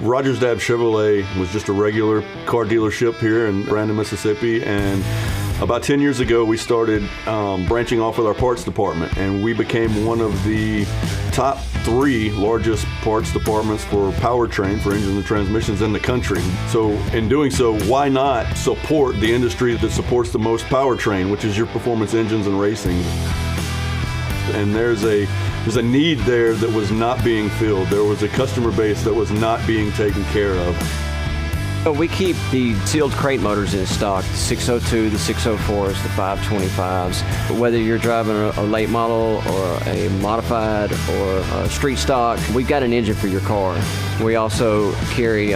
𝗍𝗏𝗃𝗄 was just a regular car dealership here in Brandon, Mississippi, and about 10 years ago we started branching off with our parts department, and we became one of the top 3 largest parts departments for powertrain, for engines and transmissions in the country. So in doing so, why not support the industry that supports the most powertrain, which is your performance engines and racing? And there's a need there that was not being filled. There was a customer base that was not being taken care of. We keep the sealed crate motors in stock, the 602, the 604s, the 525s. Whether you're driving a late model or a modified or a street stock, we've got an engine for your car. We also carry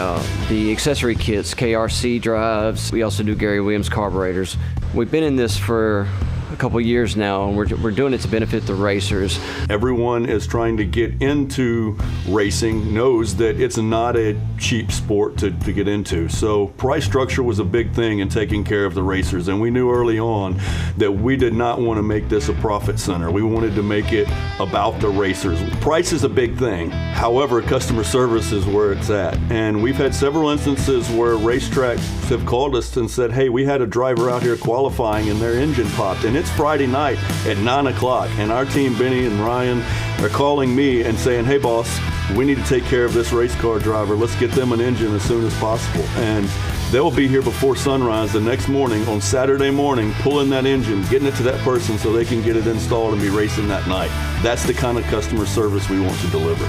the accessory kits, KRC drives. We also do 𝗟𝗏𝘃𝗗𝗄𝗏 carburetors. We've been in this for a couple years now, and we're doing it to benefit the racers. Everyone is trying to get into racing, knows that it's not a cheap sport to get into. So price structure was a big thing in taking care of the racers, and we knew early on that we did not want to make this a profit center. We wanted to make it about the racers. Price is a big thing. However, customer service is where it's at. And we've had several instances where racetracks have called us and said, hey, we had a driver out here qualifying and their engine popped, and it's Friday night at 9 o'clock, and our team, Benny and Ryan, are calling me and saying, hey boss, we need to take care of this race car driver. Let's get them an engine as soon as possible. And they'll be here before sunrise the next morning on Saturday morning, pulling that engine, getting it to that person so they can get it installed and be racing that night. That's the kind of customer service we want to deliver.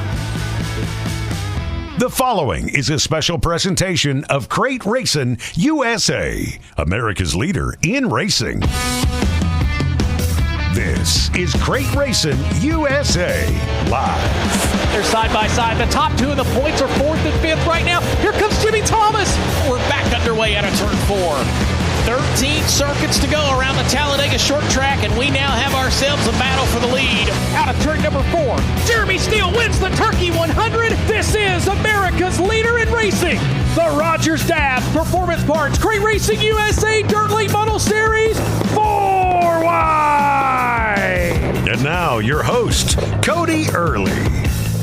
The following is a special presentation of Crate Racing USA, America's leader in racing. This is Crate Racing USA Live. They're side by side. The top 2 of the points are 4th and 5th right now. Here comes Jimmy Thomas. We're back underway out of turn 4. 13 circuits to go around the Talladega short track, and we now have ourselves a battle for the lead. Out of turn number 4, Jeremy Steele wins the Turkey 100. This is America's leader in racing, the Rogers Dab Performance Parts Crate Racing USA Dirt Late Model Series 4Y. And now your host, Cody Earley.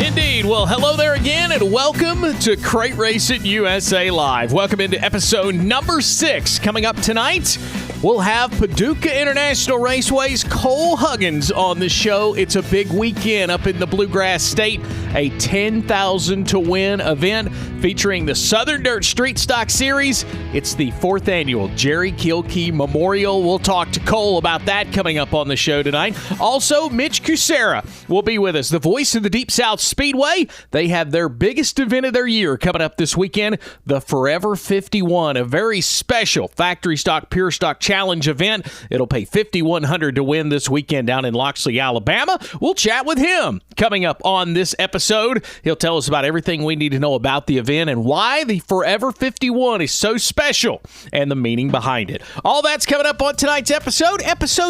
Indeed. Well, hello there again, and welcome to Crate Racing USA Live. Welcome into episode number 6. Coming up tonight, we'll have Paducah International Raceway's Cole Huggins on the show. It's a big weekend up in the Bluegrass State, a 10,000 to win event featuring the Southern Dirt Street Stock Series. It's the 4th annual Gilkey Memorial. We'll talk to Cole about that coming up on the show tonight. Also, Mitch Kucera will be with us, the voice of the Deep South Speedway. They have their biggest event of their year coming up this weekend, the Forever 51, a very special factory stock, pure stock challenge event. It'll pay $5,100 to win this weekend down in Loxley, Alabama. We'll chat with him coming up on this episode. He'll tell us about everything we need to know about the event and why the Forever 51 is so special and the meaning behind it. All that's coming up on tonight's episode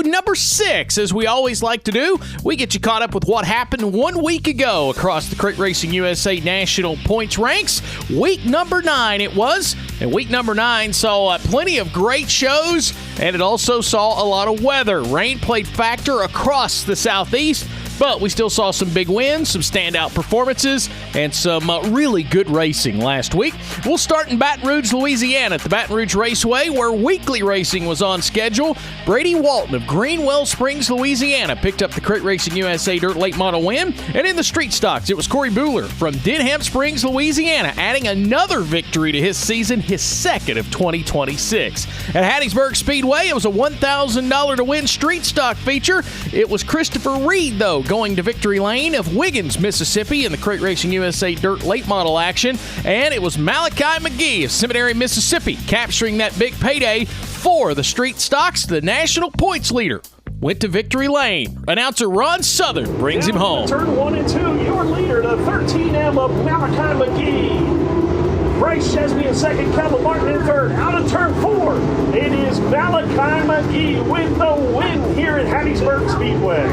number 6. As we always like to do, we get you caught up with what happened 1 week ago across the Crate Racing USA National Points Ranks. Week number 9 it was, and week number 9 saw plenty of great shows, and it also saw a lot of weather. Rain played factor across the Southeast, but we still saw some big wins, some standout performances, and some really good racing last week. We'll start in Baton Rouge, Louisiana at the Baton Rouge Raceway, where weekly racing was on schedule. Brady Walton of Greenwell Springs, Louisiana picked up the Crate Racing USA Dirt Late Model win. And in the street stocks, it was Corey Buehler from Denham Springs, Louisiana, adding another victory to his season, his 2nd of 2026. At Hattiesburg Speedway, it was a $1,000 to win street stock feature. It was Christopher Reed, though, going to victory lane of Huggins, Mississippi in the Crate Racing USA Dirt Late Model action. And it was 𝗏𝗏𝗃𝗏𝗃 of Seminary, Mississippi, capturing that big payday for the street stocks. The national points leader went to victory lane. Announcer Ron Southern brings him home. Turn 1 and 2, your leader, the 13M of 𝗏𝗏𝗃𝗏𝗃. Bryce Chesney in 2nd, Kevin Martin in 3rd. Out of turn 4, it is 𝗏𝗏𝗃𝗏𝗃 with the win here at Hattiesburg Speedway.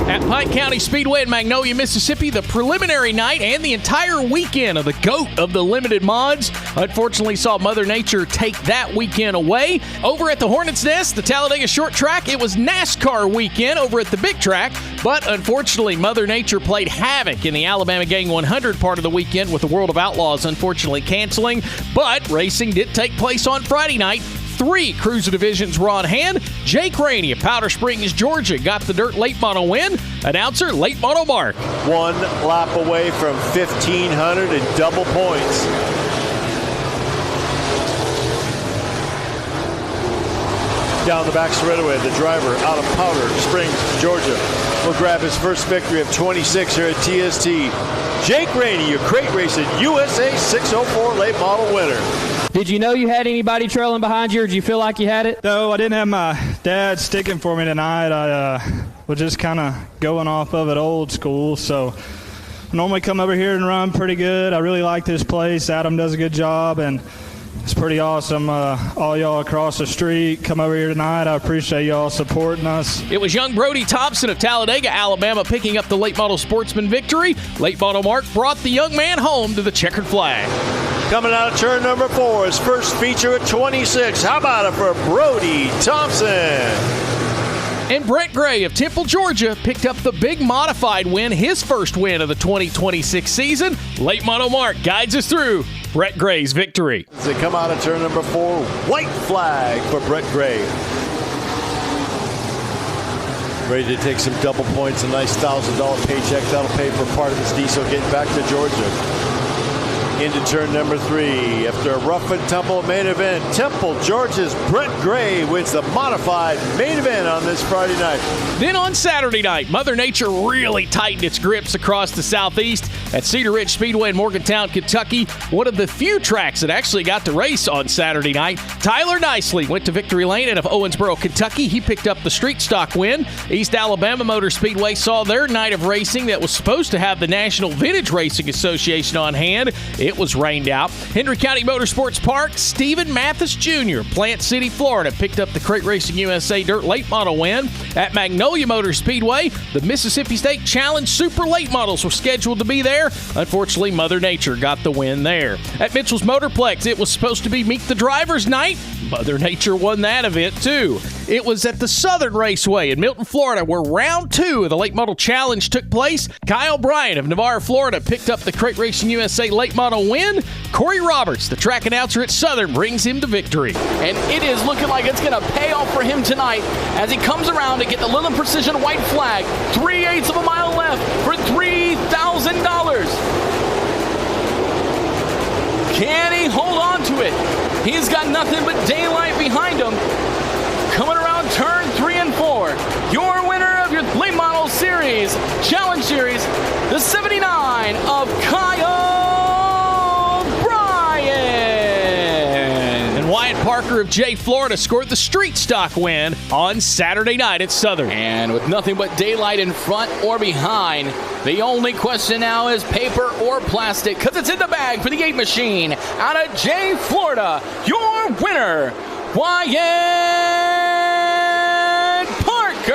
At Pike County Speedway in Magnolia, Mississippi, the preliminary night and the entire weekend of the GOAT of the limited mods unfortunately saw Mother Nature take that weekend away. Over at the Hornets Nest, the Talladega Short Track, it was NASCAR weekend over at the big track, but unfortunately Mother Nature played havoc in the Alabama Gang 100 part of the weekend, with the World of Outlaws unfortunately canceling. But racing did take place on Friday night. 3 CRUSA divisions were on hand. Jake Rainey of Powder Springs, Georgia, got the dirt late model win. Announcer, late model Mark. 1 lap away from 1,500 and double points. Down the back straightaway, the driver out of Powder Springs, Georgia, will grab his first victory of 26 here at TST. Jake Rainey, your Crate Racing USA 604 late model winner. Did you know you had anybody trailing behind you, or did you feel like you had it? No, I didn't have my dad sticking for me tonight. I was just kind of going off of it old school. So I normally come over here and run pretty good. I really like this place. Adam does a good job, and it's pretty awesome. All y'all across the street come over here tonight. I appreciate y'all supporting us. It was young Brody Thompson of Talladega, Alabama, picking up the late model sportsman victory. Late model Mark brought the young man home to the checkered flag. Coming out of turn number 4, his first feature at 26. How about it for Brody Thompson? And Brett Gray of Temple, Georgia, picked up the big modified win, his first win of the 2026 season. Late model Mark guides us through Brett Gray's victory. As they come out of turn number 4, white flag for Brett Gray. Ready to take some double points, a nice $1,000 paycheck. That'll pay for part of his diesel getting back to Georgia. Into turn number 3. After a rough and tumble main event, Temple, Georgia's Brett Gray wins the modified main event on this Friday night. Then on Saturday night, Mother Nature really tightened its grips across the Southeast at Cedar Ridge Speedway in Morgantown, Kentucky, one of the few tracks that actually got to race on Saturday night. Tyler Nicely went to Victory Lane out of Owensboro, Kentucky. He picked up the street stock win. East Alabama Motor Speedway saw their night of racing that was supposed to have the National Vintage Racing Association on hand. It was rained out. Henry County Motorsports Park, Stephen Mathis Jr., Plant City, Florida, picked up the Crate Racing USA Dirt Late Model win. At Magnolia Motor Speedway, the Mississippi State Challenge Super Late Models were scheduled to be there. Unfortunately, Mother Nature got the win there. At Mitchell's Motorplex, it was supposed to be Meet the Drivers night. Mother Nature won that event too. It was at the Southern Raceway in Milton, Florida, where round 2 of the Late Model Challenge took place. Kyle Bryant of Navarre, Florida, picked up the Crate Racing USA Late Model win. Corey Roberts, the track announcer at Southern, brings him to victory. And it is looking like it's going to pay off for him tonight as he comes around to get the Lindland Precision white flag. 3/8 of a mile left for $3,000. Can he hold on to it? He's got nothing but daylight behind him. Coming around turn 3 and 4. Your winner of your late model series, challenge series, the 79 of Kyle Bryant. And Wyatt Parker of Jay, Florida, scored the street stock win on Saturday night at Southern. And with nothing but daylight in front or behind, the only question now is paper or plastic, because it's in the bag for the 8 machine out of Jay, Florida. Your winner, Wyatt Parker.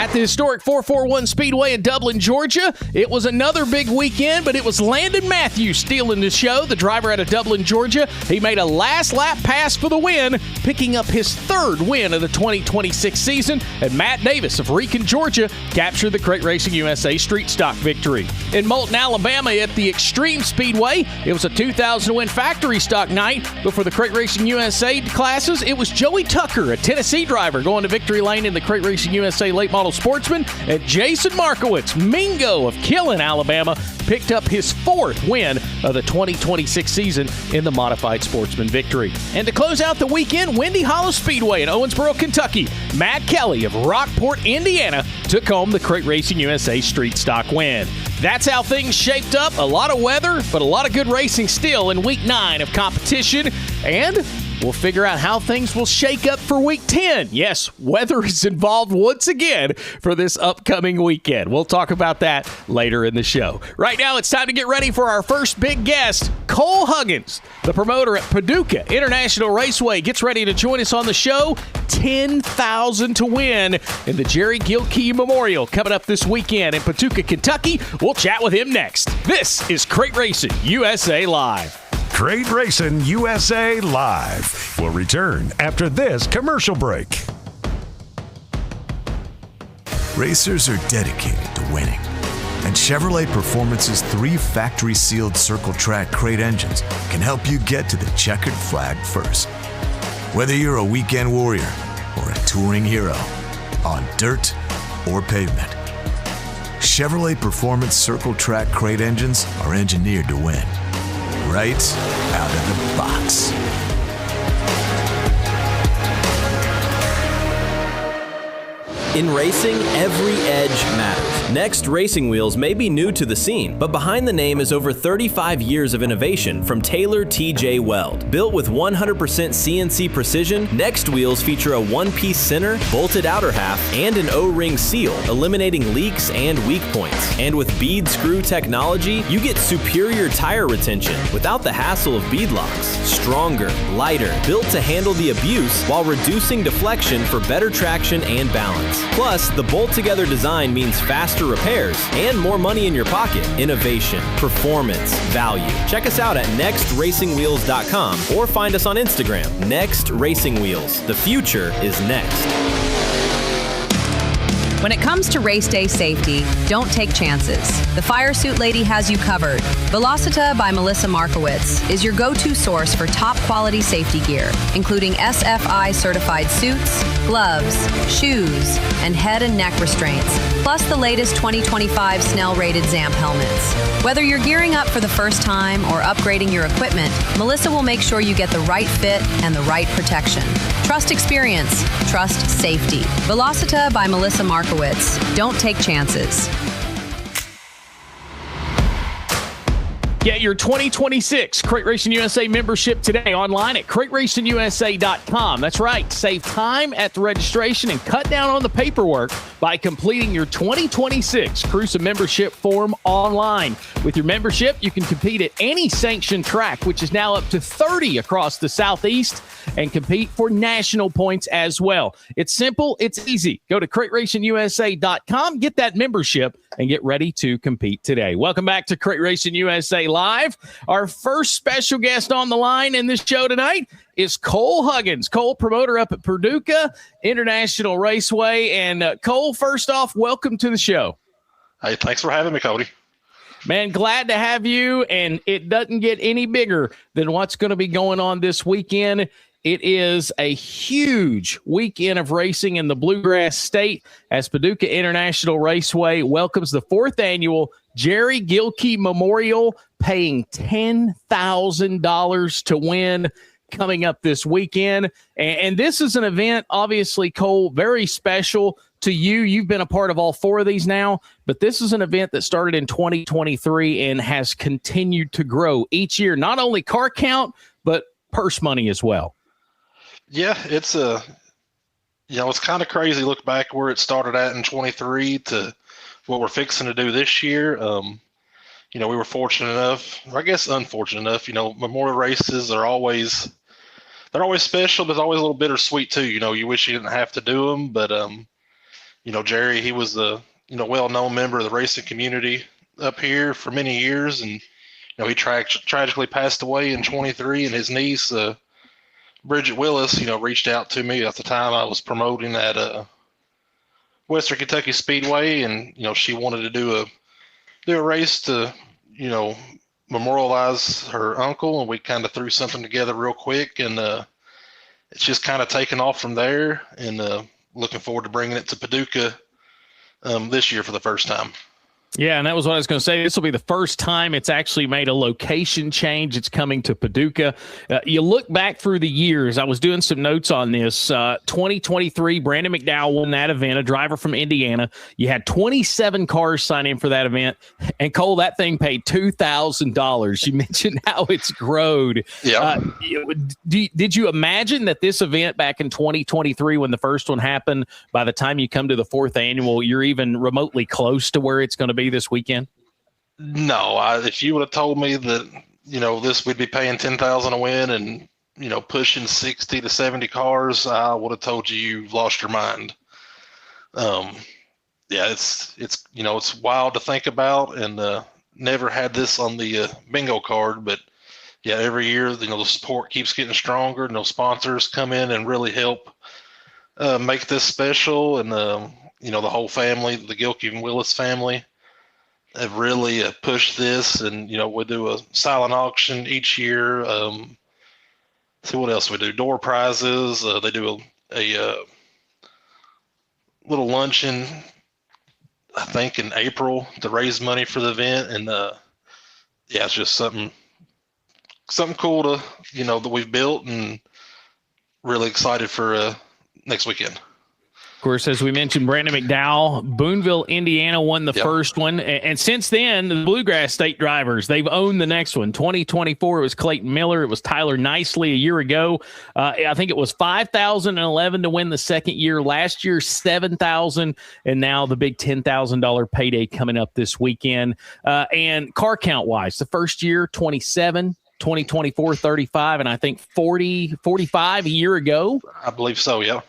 At the historic 441 Speedway in Dublin, Georgia, it was another big weekend, but it was Landon Matthews stealing the show. The driver out of Dublin, Georgia, he made a last lap pass for the win, picking up his 3rd win of the 2026 season. And Matt Davis of Racin, Georgia, captured the Crate Racing USA street stock victory. In Moulton, Alabama, at the Extreme Speedway, it was a 2,000 win factory stock night. But for the Crate Racing USA classes, it was Joey Tucker, a Tennessee driver, going to victory lane in the Crate Racing USA Late Model Sportsman. And Jason Markowitz, Mingo of Killen, Alabama, picked up his 4th win of the 2026 season in the Modified Sportsman victory. And to close out the weekend, Windy Hollow Speedway in Owensboro, Kentucky, Matt Kelley of Rockport, Indiana, took home the Crate Racing USA Street Stock win. That's how things shaped up. A lot of weather, but a lot of good racing still in week 9 of competition. And we'll figure out how things will shake up for Week 10. Yes, weather is involved once again for this upcoming weekend. We'll talk about that later in the show. Right now, it's time to get ready for our first big guest, Cole Huggins, the promoter at Paducah International Raceway, gets ready to join us on the show. $10,000 to win in the Gilkey Memorial coming up this weekend in Paducah, Kentucky. We'll chat with him next. This is Crate Racing USA Live. Crate Racing USA Live will return after this commercial break. Racers are dedicated to winning, and Chevrolet Performance's 3 factory-sealed circle track crate engines can help you get to the checkered flag first. Whether you're a weekend warrior or a touring hero, on dirt or pavement, Chevrolet Performance circle track crate engines are engineered to win, right out of the box. In racing, every edge matters. Next Racing Wheels may be new to the scene, but behind the name is over 35 years of innovation from Taylor TJ Weld. Built with 100% CNC precision, Next Wheels feature a one-piece center, bolted outer half, and an O-ring seal, eliminating leaks and weak points. And with bead screw technology, you get superior tire retention without the hassle of bead locks. Stronger, lighter, built to handle the abuse while reducing deflection for better traction and balance. Plus, the bolt-together design means faster repairs and more money in your pocket. Innovation, performance, value. Check us out at nextracingwheels.com or find us on Instagram. Next Racing Wheels. The future is next. When it comes to race day safety, don't take chances. The Fire Suit Lady has you covered. 𝗿𝗏𝘁𝗲 by Melissa Markowitz is your go-to source for top quality safety gear, including SFI certified suits, gloves, shoes, and head and neck restraints, plus the latest 2025 Snell-rated ZAMP helmets. Whether you're gearing up for the first time or upgrading your equipment, Melissa will make sure you get the right fit and the right protection. Trust experience. Trust safety. 𝗿𝗏𝘁𝗲 by Melissa Markowitz. Don't take chances. Get your 2026 Crate Racing USA membership today online at crateracingusa.com. That's right. Save time at the registration and cut down on the paperwork by completing your 2026 CRUSA membership form online. With your membership, you can compete at any sanctioned track, which is now up to 30 across the Southeast, and compete for national points as well. It's simple. It's easy. Go to crateracingusa.com, get that membership, and get ready to compete today. Welcome back to Crate Racing USA Live. Our first special guest on the line in this show tonight is Cole Huggins. Cole, promoter up at Paducah International Raceway. And Cole, first off, welcome to the show. Hey, thanks for having me, Cody. Man, glad to have you. And it doesn't get any bigger than what's going to be going on this weekend. It is a huge weekend of racing in the Bluegrass State as Paducah International Raceway welcomes the 4th annual Gilkey Memorial, paying $10,000 to win coming up this weekend. And this is an event, obviously, Cole, very special to you. You've been a part of all 4 of these now, but this is an event that started in 2023 and has continued to grow each year, not only car count, but purse money as well. Yeah, it's it's kind of crazy. Look back where it started at in 23 to what we're fixing to do this year. We were fortunate enough, or I guess unfortunate enough. Memorial races are always special, but it's always a little bittersweet too. You wish you didn't have to do them, but Jerry, he was a well-known member of the racing community up here for many years, and he tragically passed away in 23, and his niece. Bridget Willis, reached out to me at the time I was promoting at Western Kentucky Speedway, and she wanted to do a race to memorialize her uncle, and we kind of threw something together real quick, and it's just kind of taken off from there, and looking forward to bringing it to Paducah this year for the first time. Yeah, and that was what I was going to say. This will be the first time it's actually made a location change. It's coming to Paducah. You look back through the years. I was doing some notes on this. 2023, Brandon McDowell won that event, a driver from Indiana. You had 27 cars sign in for that event. And, Cole, that thing paid $2,000. You mentioned how it's growed. Yeah. Did you imagine that this event back in 2023, when the first one happened, by the time you come to the 4th annual, you're even remotely close to where it's going to be this weekend? No, if you would have told me that, this we'd be paying $10,000 a win and, pushing 60 to 70 cars, I would have told you've lost your mind. Yeah, it's wild to think about, and never had this on the bingo card, but yeah, every year, the support keeps getting stronger, and those sponsors come in and really help make this special. And, the whole family, the Gilkey Memorial family, have really pushed this, and we do a silent auction each year. See what else we do? Door prizes. They do a little luncheon, I think, in April to raise money for the event, and yeah, it's just something cool to that we've built, and really excited for next weekend. Of course, as we mentioned, Brandon McDowell, Boonville, Indiana won the first one. And since then, the Bluegrass State drivers, they've owned the next one. 2024, it was Clayton Miller. It was Tyler Nicely a year ago. I think it was $5,011 to win the second year. Last year, $7,000. And now the big $10,000 payday coming up this weekend. And car count-wise, the first year, 27. 2024, 35, and I think 45 a year ago. I believe so, yeah.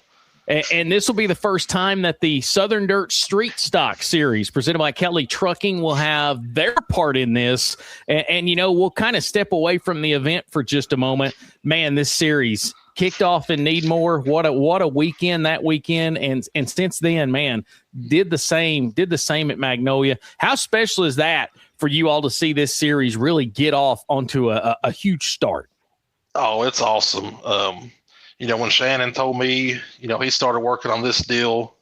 And this will be the first time that the Southern Dirt Street Stock Series, presented by Kelley Trucking, will have their part in this. And we'll kind of step away from the event for just a moment. Man, this series kicked off in Needmore. What a weekend that weekend. And since then, man, did the same at Magnolia. How special is that for you all to see this series really get off onto a huge start? Oh, it's awesome. When Shannon told me, he started working on this deal,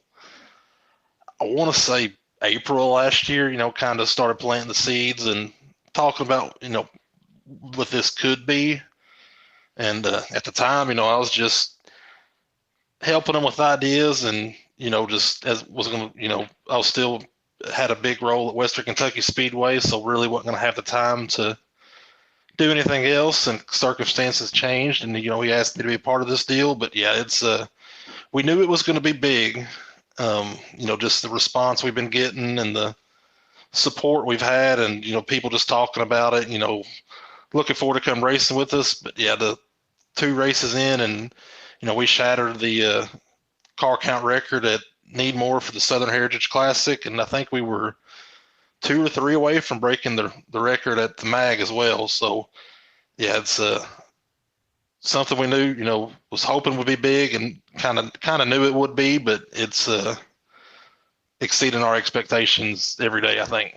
I want to say April last year, kind of started planting the seeds and talking about, what this could be. And at the time, I was just helping him with ideas, and, just as was going to, I was still had a big role at Western Kentucky Speedway, so really wasn't going to have the time to do anything else, and circumstances changed, and he asked me to be a part of this deal. But yeah, it's we knew it was going to be big. Just the response we've been getting and the support we've had, and people just talking about it, looking forward to come racing with us. But yeah, the 2 races in, and we shattered the car count record at Needmore for the Southern Heritage Classic, and I think we were 2 or 3 away from breaking the record at the MAG as well. So yeah, it's something we knew, was hoping would be big, and kind of knew it would be, but it's exceeding our expectations every day, I think.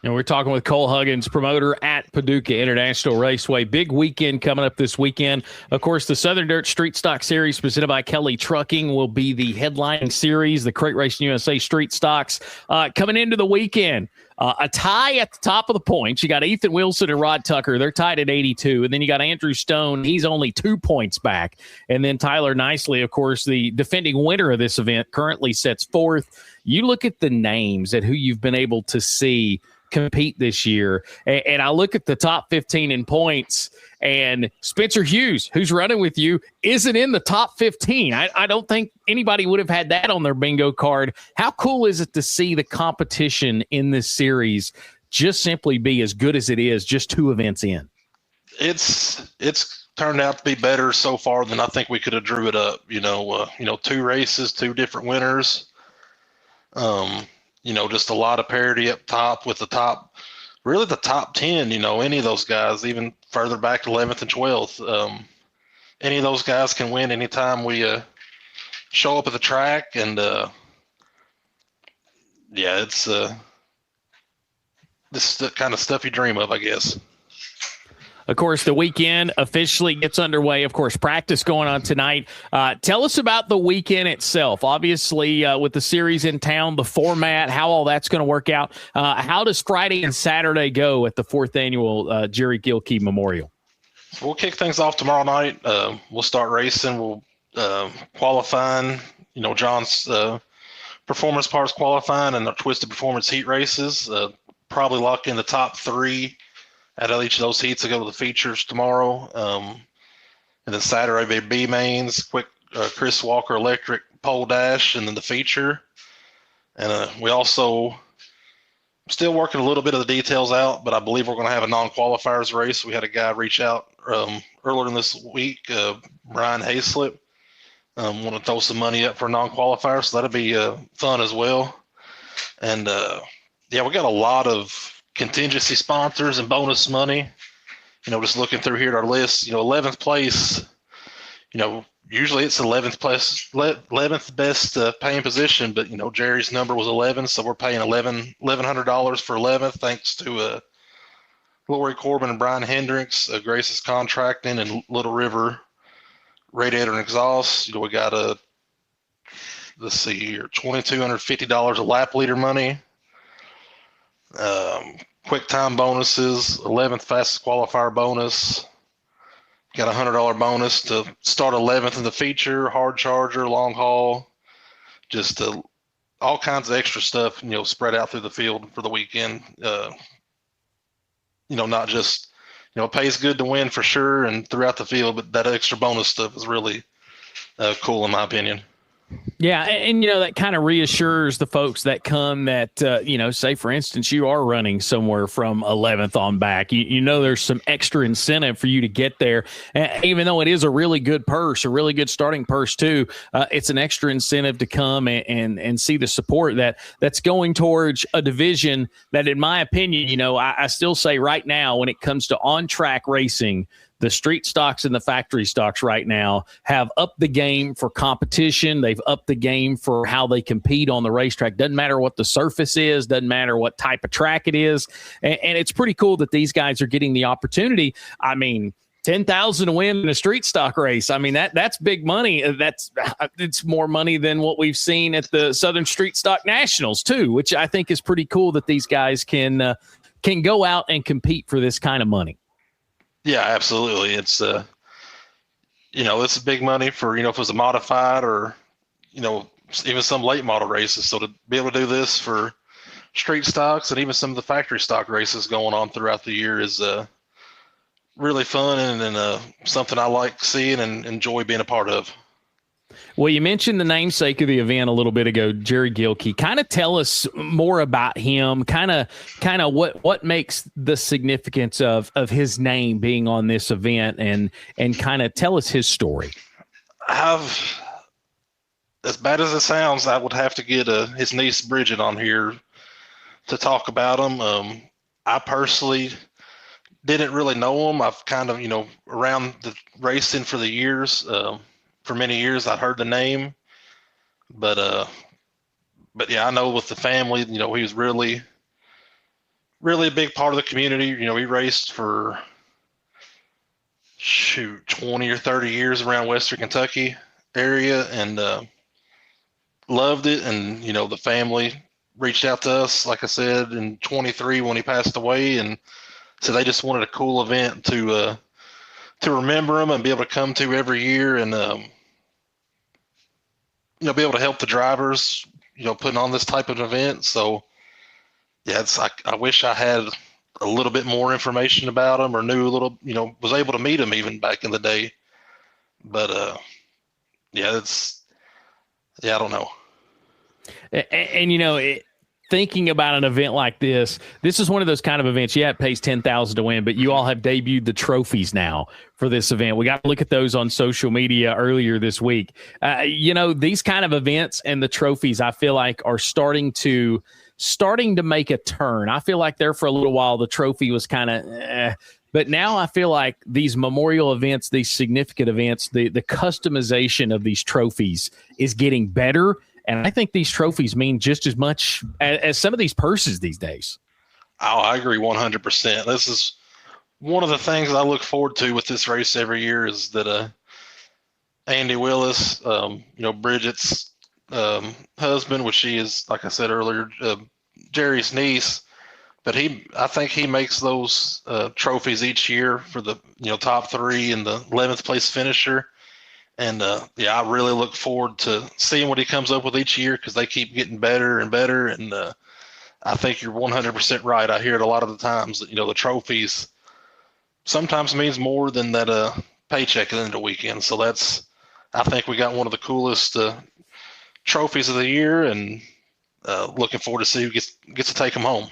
And we're talking with Cole Huggins, promoter at Paducah International Raceway. Big weekend coming up this weekend. Of course, the Southern Dirt Street Stock Series, presented by Kelley Trucking, will be the headlining series. The Crate Racing USA Street Stocks coming into the weekend. A tie at the top of the points. You got Ethan Wilson and Rod Tucker. They're tied at 82. And then you got Andrew Stone. He's only 2 points back. And then Tyler Nicely, of course, the defending winner of this event, currently sets 4th. You look at the names at who you've been able to see compete this year, and I look at the top 15 in points, and Spencer Hughes, who's running with you, isn't in the top 15. I don't think anybody would have had that on their bingo card. How cool is it to see the competition in this series just simply be as good as it is just 2 events in? It's turned out to be better so far than I think we could have drew it up. 2 races, 2 different winners. Just a lot of parity up top with the top 10, any of those guys, even further back to 11th and 12th. Any of those guys can win anytime we show up at the track. And it's this is the kind of stuff you dream of, I guess. of course, the weekend officially gets underway. Of course, practice going on tonight. Tell us about the weekend itself. Obviously, with the series in town, the format, how all that's going to work out. How does Friday and Saturday go at the 4th annual Jerry Gilkey Memorial? We'll kick things off tomorrow night. We'll start racing. We'll qualifying. John's performance parts qualifying and the Twisted Performance heat races. Probably lock in the top 3 out of each of those heats to go to the features tomorrow. And then Saturday, B mains, quick Chris Walker electric pole dash, and then the feature. And we also still working a little bit of the details out, but I believe we're going to have a non-qualifiers race. We had a guy reach out earlier in this week, 𝗍𝗏𝗃𝗃𝗏, want to throw some money up for non-qualifiers, so that'll be fun as well. And we got a lot of contingency sponsors and bonus money. Just looking through here at our list, 11th place, usually it's 11th best paying position, but Jerry's number was 11, so we're paying $1,100 for 11th, thanks to Lori Corbin and Brian Hendricks, Grace's Contracting, and Little River Radiator and Exhaust. We got let's see here, $2,250 of lap leader money, quick time bonuses, 11th fastest qualifier bonus. Got a $100 bonus to start 11th in the feature, hard charger, long haul, just all kinds of extra stuff, spread out through the field for the weekend. Not just, it pays good to win for sure and throughout the field, but that extra bonus stuff is really cool in my opinion. Yeah, and that kind of reassures the folks that come that, say, for instance, you are running somewhere from 11th on back. There's some extra incentive for you to get there. And even though it is a really good purse, a really good starting purse too, it's an extra incentive to come and see the support that's going towards a division that, in my opinion, I still say right now when it comes to on-track racing, the street stocks and the factory stocks right now have upped the game for competition. They've upped the game for how they compete on the racetrack. Doesn't matter what the surface is, doesn't matter what type of track it is. And it's pretty cool that these guys are getting the opportunity. I mean, $10,000 to win in a street stock race. I mean, that's big money. It's more money than what we've seen at the Southern Street Stock Nationals too, which I think is pretty cool that these guys can go out and compete for this kind of money. Yeah, absolutely. It's it's big money for if it was a modified or even some late model races. So to be able to do this for street stocks and even some of the factory stock races going on throughout the year is really fun and something I like seeing and enjoy being a part of. Well, you mentioned the namesake of the event a little bit ago, Jerry Gilkey. Kind of tell us more about him, kind of what makes the significance of his name being on this event and kind of tell us his story. As bad as it sounds, I would have to get his niece Bridget on here to talk about him. I personally didn't really know him. I've kind of, around the racing for the years, for many years, I'd heard the name, but yeah, I know with the family, he was really, really a big part of the community. He raced for 20 or 30 years around Western Kentucky area and loved it. And, the family reached out to us, like I said, in 23 when he passed away. And so they just wanted a cool event to remember him and be able to come to every year and, be able to help the drivers, putting on this type of event. So yeah, I wish I had a little bit more information about him or knew a little, was able to meet him even back in the day. But I don't know. And thinking about an event like this is one of those kind of events. Yeah, it pays $10,000 to win, but you all have debuted the trophies now for this event. We got to look at those on social media earlier this week. These kind of events and the trophies, I feel like, are starting to make a turn. I feel like there for a little while, the trophy was kind of, but now I feel like these memorial events, these significant events, the customization of these trophies is getting better. And I think these trophies mean just as much as some of these purses these days. Oh, I agree 100%. This is one of the things I look forward to with this race every year is that Andy Willis, Bridget's husband, which she is, like I said earlier, Jerry's niece, but I think he makes those trophies each year for the top 3 and the 11th place finisher. And I really look forward to seeing what he comes up with each year, because they keep getting better and better. And I think you're 100% right. I hear it a lot of the times that the trophies sometimes means more than that paycheck at the end of the weekend. So I think we got one of the coolest trophies of the year, and looking forward to see who gets to take them home.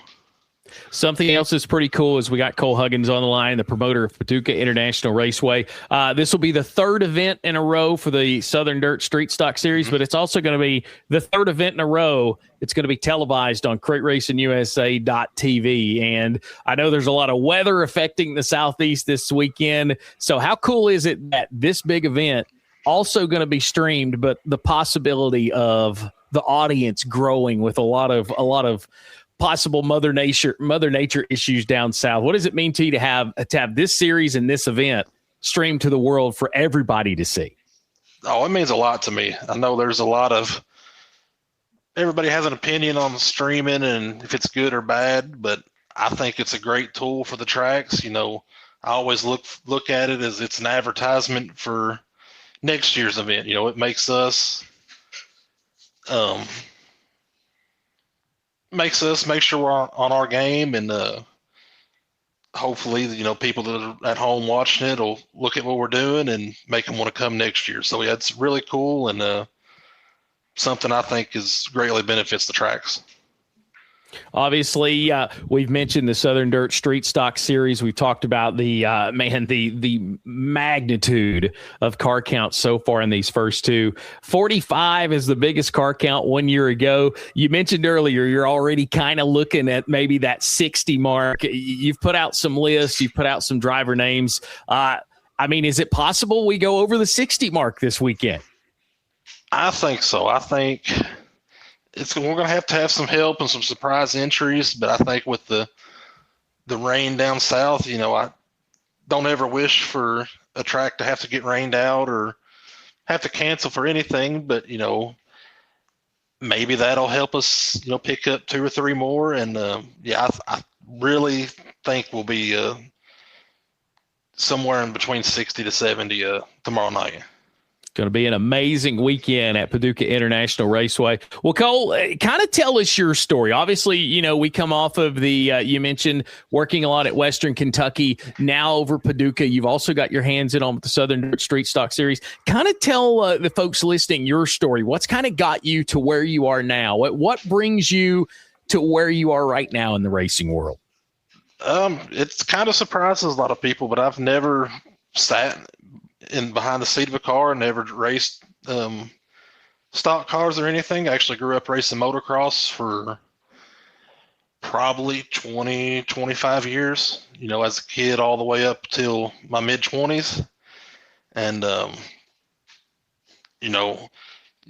Something else that's pretty cool is we got Cole Huggins on the line, the promoter of Paducah International Raceway. This will be the 3rd event in a row for the Southern Dirt Street Stock Series, but it's also going to be the 3rd event in a row. It's going to be televised on CRUSA.TV. And I know there's a lot of weather affecting the Southeast this weekend. So how cool is it that this big event also going to be streamed, but the possibility of the audience growing with a lot of possible Mother Nature issues down south? What does it mean to you to have this series and this event streamed to the world for everybody to see? Oh, it means a lot to me. I know there's a lot of everybody has an opinion on streaming and if it's good or bad, but I think it's a great tool for the tracks. I always look at it as it's an advertisement for next year's event. It makes us make sure we're on our game, and hopefully, people that are at home watching it will look at what we're doing and make them want to come next year. So yeah, it's really cool, and something I think is greatly benefits the tracks. Obviously, we've mentioned the Southern Dirt Street Stock Series. We've talked about the magnitude of car count so far in these first two. 45 is the biggest car count 1 year ago. You mentioned earlier you're already kind of looking at maybe that 60 mark. You've put out some lists. You've put out some driver names. Is it possible we go over the 60 mark this weekend? I think so. I think we're going to have some help and some surprise entries, but I think with the rain down south, I don't ever wish for a track to have to get rained out or have to cancel for anything, but maybe that'll help us pick up 2 or 3 more, and I really think we'll be somewhere in between 60 to 70 tomorrow night. Going to be an amazing weekend at Paducah International Raceway. Well, Cole, kind of tell us your story. Obviously, we come off of you mentioned working a lot at Western Kentucky, now over Paducah. You've also got your hands in on the Southern Dirt Street Stock Series. Kind of tell the folks listening your story. What's kind of got you to where you are now? What brings you to where you are right now in the racing world? It's kind of surprises a lot of people, but I've never sat behind the seat of a car, never raced stock cars or anything. I actually grew up racing motocross for probably 25 years, as a kid all the way up till my mid-20s. And,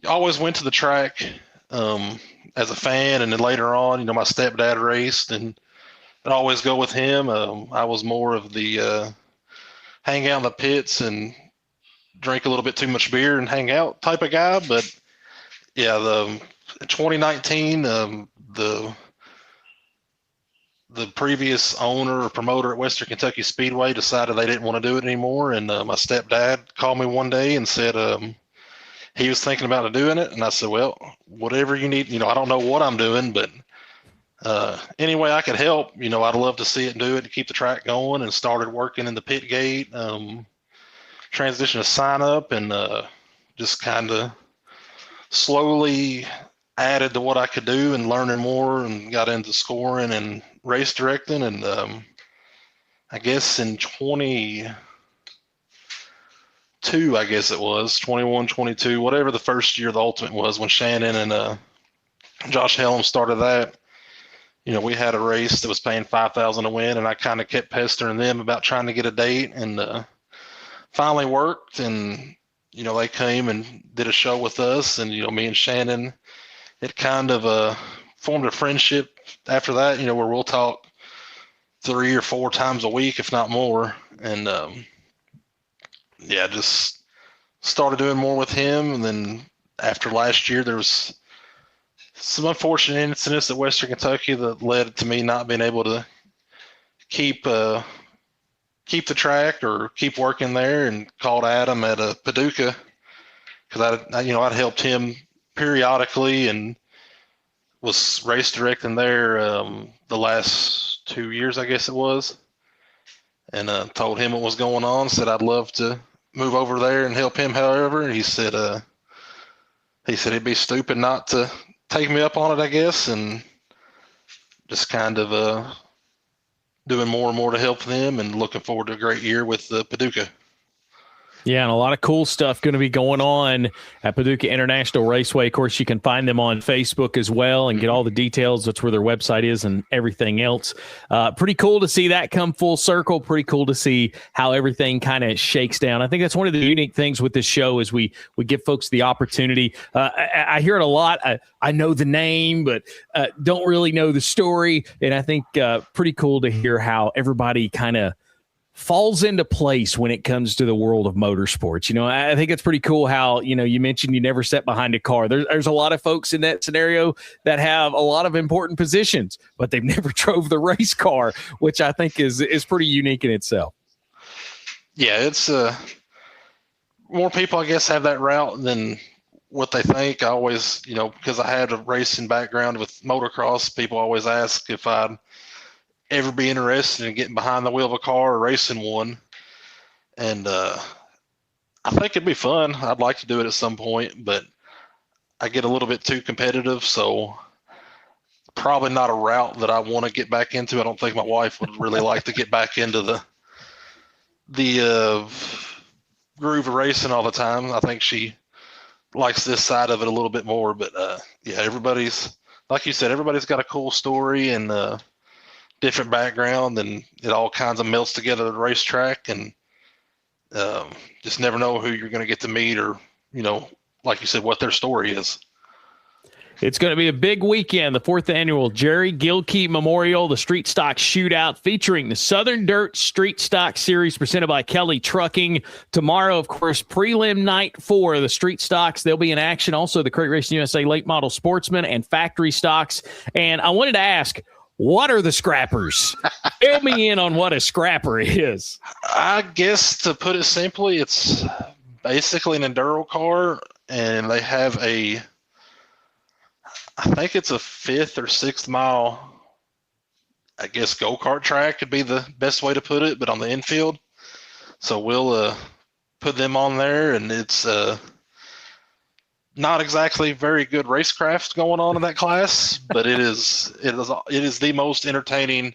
always went to the track as a fan, and then later on, my stepdad raced, and I'd always go with him. I was more of the hang out in the pits and drink a little bit too much beer and hang out type of guy. But yeah, the 2019, the previous owner or promoter at Western Kentucky Speedway decided they didn't want to do it anymore. And my stepdad called me one day and said he was thinking about doing it. And I said, well, whatever you need, I don't know what I'm doing, but any way I could help, I'd love to see it, do it, to keep the track going. And started working in the pit gate, transitioned to sign up, and just kind of slowly added to what I could do and learning more, and got into scoring and race directing. And I guess in 22, I guess it was 21, 22, whatever the first year of the Ultimate was, when Shannon and Josh Helm started that. We had a race that was paying $5,000 to win, and I kind of kept pestering them about trying to get a date, and finally worked. And they came and did a show with us, and me and Shannon, it kind of formed a friendship after that. Where we'll talk 3 or 4 times a week, if not more. And just started doing more with him. And then after last year, there was some unfortunate incidents at Western Kentucky that led to me not being able to keep the track or keep working there, and called Adam at Paducah, because I'd helped him periodically and was race directing there the last 2 years, I guess it was, and told him what was going on. Said I'd love to move over there and help him. However, he said he'd be stupid not to take me up on it, I guess, and just kind of doing more and more to help them, and looking forward to a great year with Paducah. Yeah, and a lot of cool stuff going to be going on at Paducah International Raceway. Of course, you can find them on Facebook as well and get all the details. That's where their website is and everything else. Pretty cool to see that come full circle. Pretty cool to see how everything kind of shakes down. I think that's one of the unique things with this show is we give folks the opportunity. I hear it a lot. I know the name, but don't really know the story. And I think pretty cool to hear how everybody kind of falls into place when it comes to the world of motorsports. I think it's pretty cool how, you mentioned you never sat behind a car. There's a lot of folks in that scenario that have a lot of important positions, but they've never drove the race car, which I think is pretty unique in itself. Yeah, it's more people, I guess, have that route than what they think. I always, because I had a racing background with motocross, people always ask if I'd ever be interested in getting behind the wheel of a car or racing one. And I think it'd be fun. I'd like to do it at some point, but I get a little bit too competitive, so probably not a route that I want to get back into. I don't think my wife would really like to get back into the groove of racing all the time. I think she likes this side of it a little bit more, but everybody's, like you said, everybody's got a cool story and different background, and it all kinds of melts together at the racetrack, and just never know who you're going to get to meet, or like you said, what their story is. It's going to be a big weekend, the 4th annual Gilkey Memorial, the Street Stock Shootout, featuring the Southern Dirt Street Stock Series presented by Kelley Trucking. Tomorrow, of course, prelim night for the Street Stocks. They'll be in action. Also, the Crate Racing USA late model sportsman and factory stocks. And I wanted to ask, what are the scrappers? Fill me in on what a scrapper is. I guess, to put it simply, it's basically an enduro car, and they have I think it's a 5th or 6th mile, I guess, go-kart track could be the best way to put it, but on the infield. So we'll put them on there, and it's not exactly very good racecraft going on in that class, but it is the most entertaining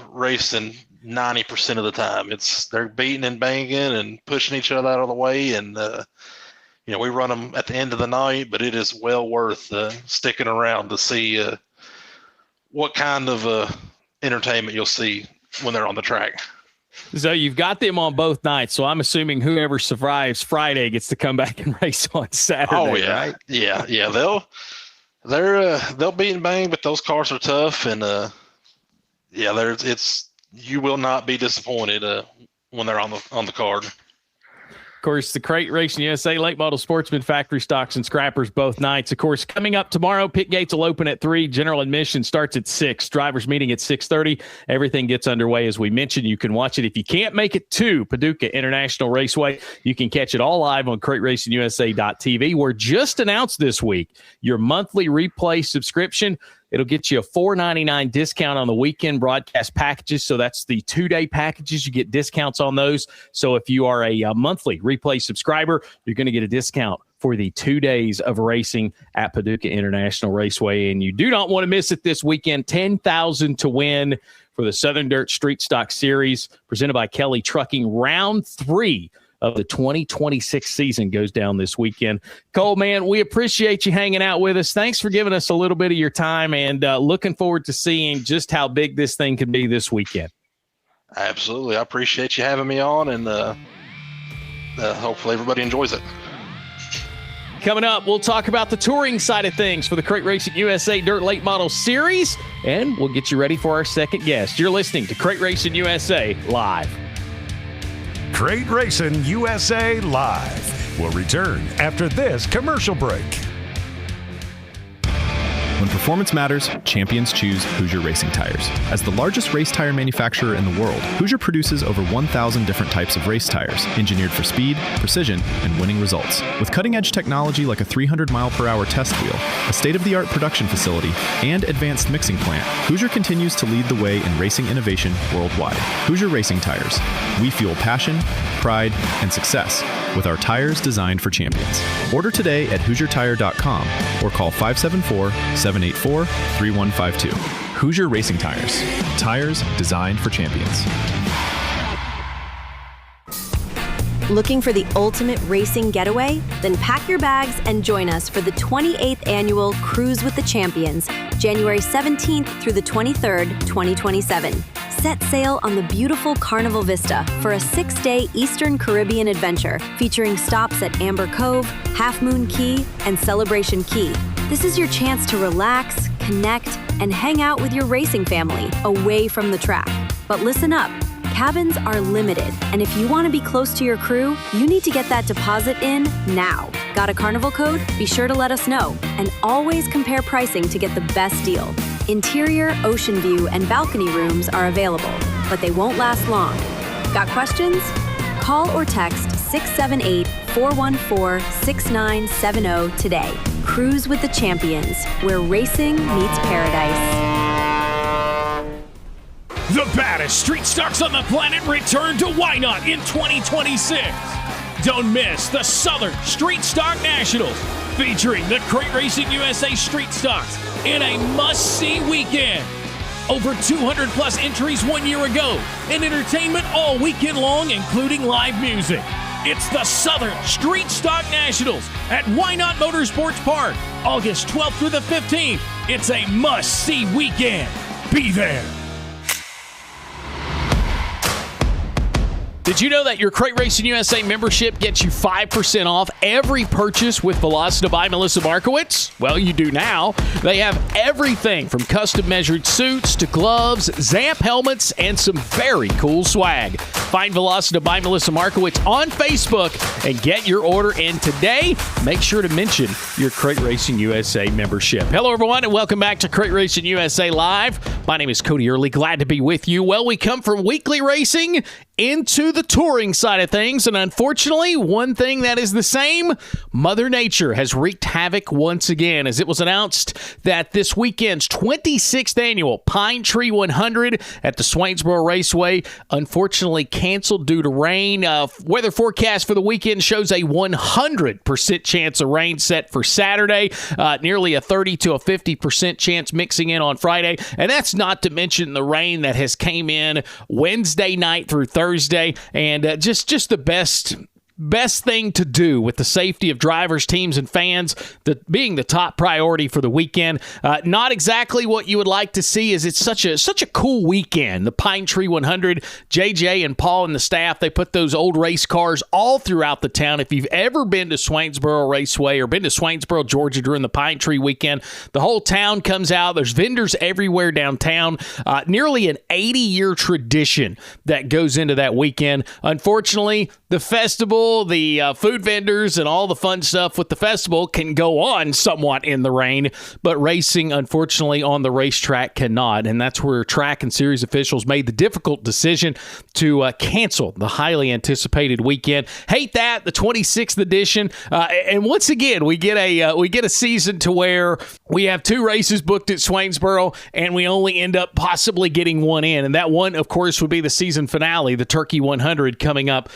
racing 90% of the time. They're beating and banging and pushing each other out of the way, and we run them at the end of the night, but it is well worth sticking around to see what kind of entertainment you'll see when they're on the track. So you've got them on both nights. So I'm assuming whoever survives Friday gets to come back and race on Saturday. Oh yeah, right? Yeah. They'll beat and bang, but those cars are tough, and you will not be disappointed when they're on the card. Of course, the Crate Racing USA late model sportsman, factory stocks, and scrappers both nights. Of course, coming up tomorrow, pit gates will open at 3. General admission starts at 6. Drivers meeting at 6:30. Everything gets underway. As we mentioned, you can watch it. If you can't make it to Paducah International Raceway, you can catch it all live on CrateRacingUSA.tv. We're just announced this week your monthly replay subscription. It'll get you a $4.99 discount on the weekend broadcast packages. So that's the 2-day packages. You get discounts on those. So if you are a monthly replay subscriber, you're going to get a discount for the 2 days of racing at Paducah International Raceway. And you do not want to miss it this weekend. $10,000 to win for the Southern Dirt Street Stock Series presented by Kelley Trucking. Round 3 of the 2026 season goes down this weekend. Cole, man, we appreciate you hanging out with us. Thanks for giving us a little bit of your time, and looking forward to seeing just how big this thing could be this weekend. Absolutely. I appreciate you having me on, and hopefully everybody enjoys it. Coming up, we'll talk about the touring side of things for the Crate Racing USA Dirt Late Model Series, and we'll get you ready for our second guest. You're listening to Crate Racing USA Live. Crate Racing USA Live will return after this commercial break. When performance matters, champions choose Hoosier Racing Tires. As the largest race tire manufacturer in the world, Hoosier produces over 1,000 different types of race tires, engineered for speed, precision, and winning results. With cutting-edge technology like a 300-mile-per-hour test wheel, a state-of-the-art production facility, and advanced mixing plant, Hoosier continues to lead the way in racing innovation worldwide. Hoosier Racing Tires. We fuel passion, pride, and success with our tires designed for champions. Order today at HoosierTire.com or call 574-784-3152. Hoosier Racing Tires. Tires designed for champions. Looking for the ultimate racing getaway? Then pack your bags and join us for the 28th annual Cruise with the Champions, January 17th through the 23rd, 2027. Set sail on the beautiful Carnival Vista for a 6-day Eastern Caribbean adventure featuring stops at Amber Cove, Half Moon Key, and Celebration Key. This is your chance to relax, connect, and hang out with your racing family away from the track. But listen up. Cabins are limited, and if you want to be close to your crew, you need to get that deposit in now. Got a Carnival code? Be sure to let us know, and always compare pricing to get the best deal. Interior, ocean view, and balcony rooms are available, but they won't last long. Got questions? Call or text 678-414-6970 today. Cruise with the Champions, where racing meets paradise. The baddest street stocks on the planet return to Why Not in 2026. Don't miss the Southern Street Stock Nationals, featuring the Crate Racing USA Street Stocks in a must-see weekend. Over 200-plus entries 1 year ago, and entertainment all weekend long, including live music. It's the Southern Street Stock Nationals at Why Not Motorsports Park, August 12th through the 15th. It's a must-see weekend. Be there. Did you know that your Crate Racing USA membership gets you 5% off every purchase with Velocita by Melissa Markowitz? Well, you do now. They have everything from custom-measured suits to gloves, Zamp helmets, and some very cool swag. Find Velocita by Melissa Markowitz on Facebook and get your order in today. Make sure to mention your Crate Racing USA membership. Hello, everyone, and welcome back to Crate Racing USA Live. My name is Cody Earley. Glad to be with you. Well, we come from weekly racing into the touring side of things, and unfortunately, one thing that is the same, Mother Nature has wreaked havoc once again, as it was announced that this weekend's 26th annual Pine Tree 100 at the Swainsboro Raceway unfortunately canceled due to rain. Weather forecast for the weekend shows a 100% chance of rain set for Saturday, nearly a 30 to a 50% chance mixing in on Friday, and that's not to mention the rain that has came in Wednesday night through Thursday, and just the best thing to do with the safety of drivers, teams, and fans being the top priority for the weekend. Not exactly what you would like to see, as it's such a cool weekend. The Pine Tree 100, JJ and Paul and the staff, they put those old race cars all throughout the town. If you've ever been to Swainsboro Raceway or been to Swainsboro, Georgia during the Pine Tree weekend, the whole town comes out. There's vendors everywhere downtown. Nearly an 80-year tradition that goes into that weekend. Unfortunately, the festival, the food vendors, and all the fun stuff with the festival can go on somewhat in the rain, but racing, unfortunately, on the racetrack cannot, and that's where track and series officials made the difficult decision to cancel the highly anticipated weekend. Hate that, the 26th edition, and once again, we get a season to where we have two races booked at Swainsboro, and we only end up possibly getting one in, and that one, of course, would be the season finale, the Turkey 100, coming up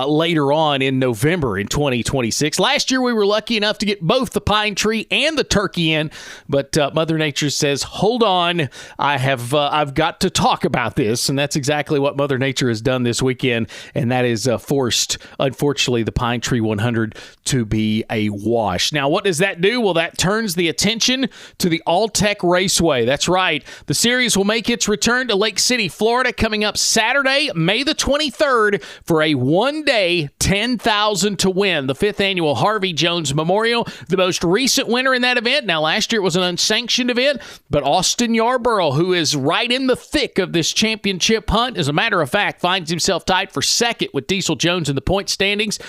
later on in November in 2026. Last year, we were lucky enough to get both the Pine Tree and the Turkey in, but Mother Nature says, hold on, I've got to talk about this, and that's exactly what Mother Nature has done this weekend, and that is forced, unfortunately, the Pine Tree 100 to be a wash. Now, what does that do? Well, that turns the attention to the All-Tech Raceway. That's right. The series will make its return to Lake City, Florida, coming up Saturday, May the 23rd, for a one-day 10 $10,000 to win. The 5th annual Harvey Jones Memorial, the most recent winner in that event. Now, last year it was an unsanctioned event, but Austin Yarborough, who is right in the thick of this championship hunt, as a matter of fact, finds himself tied for second with Diesel Jones in the point standings.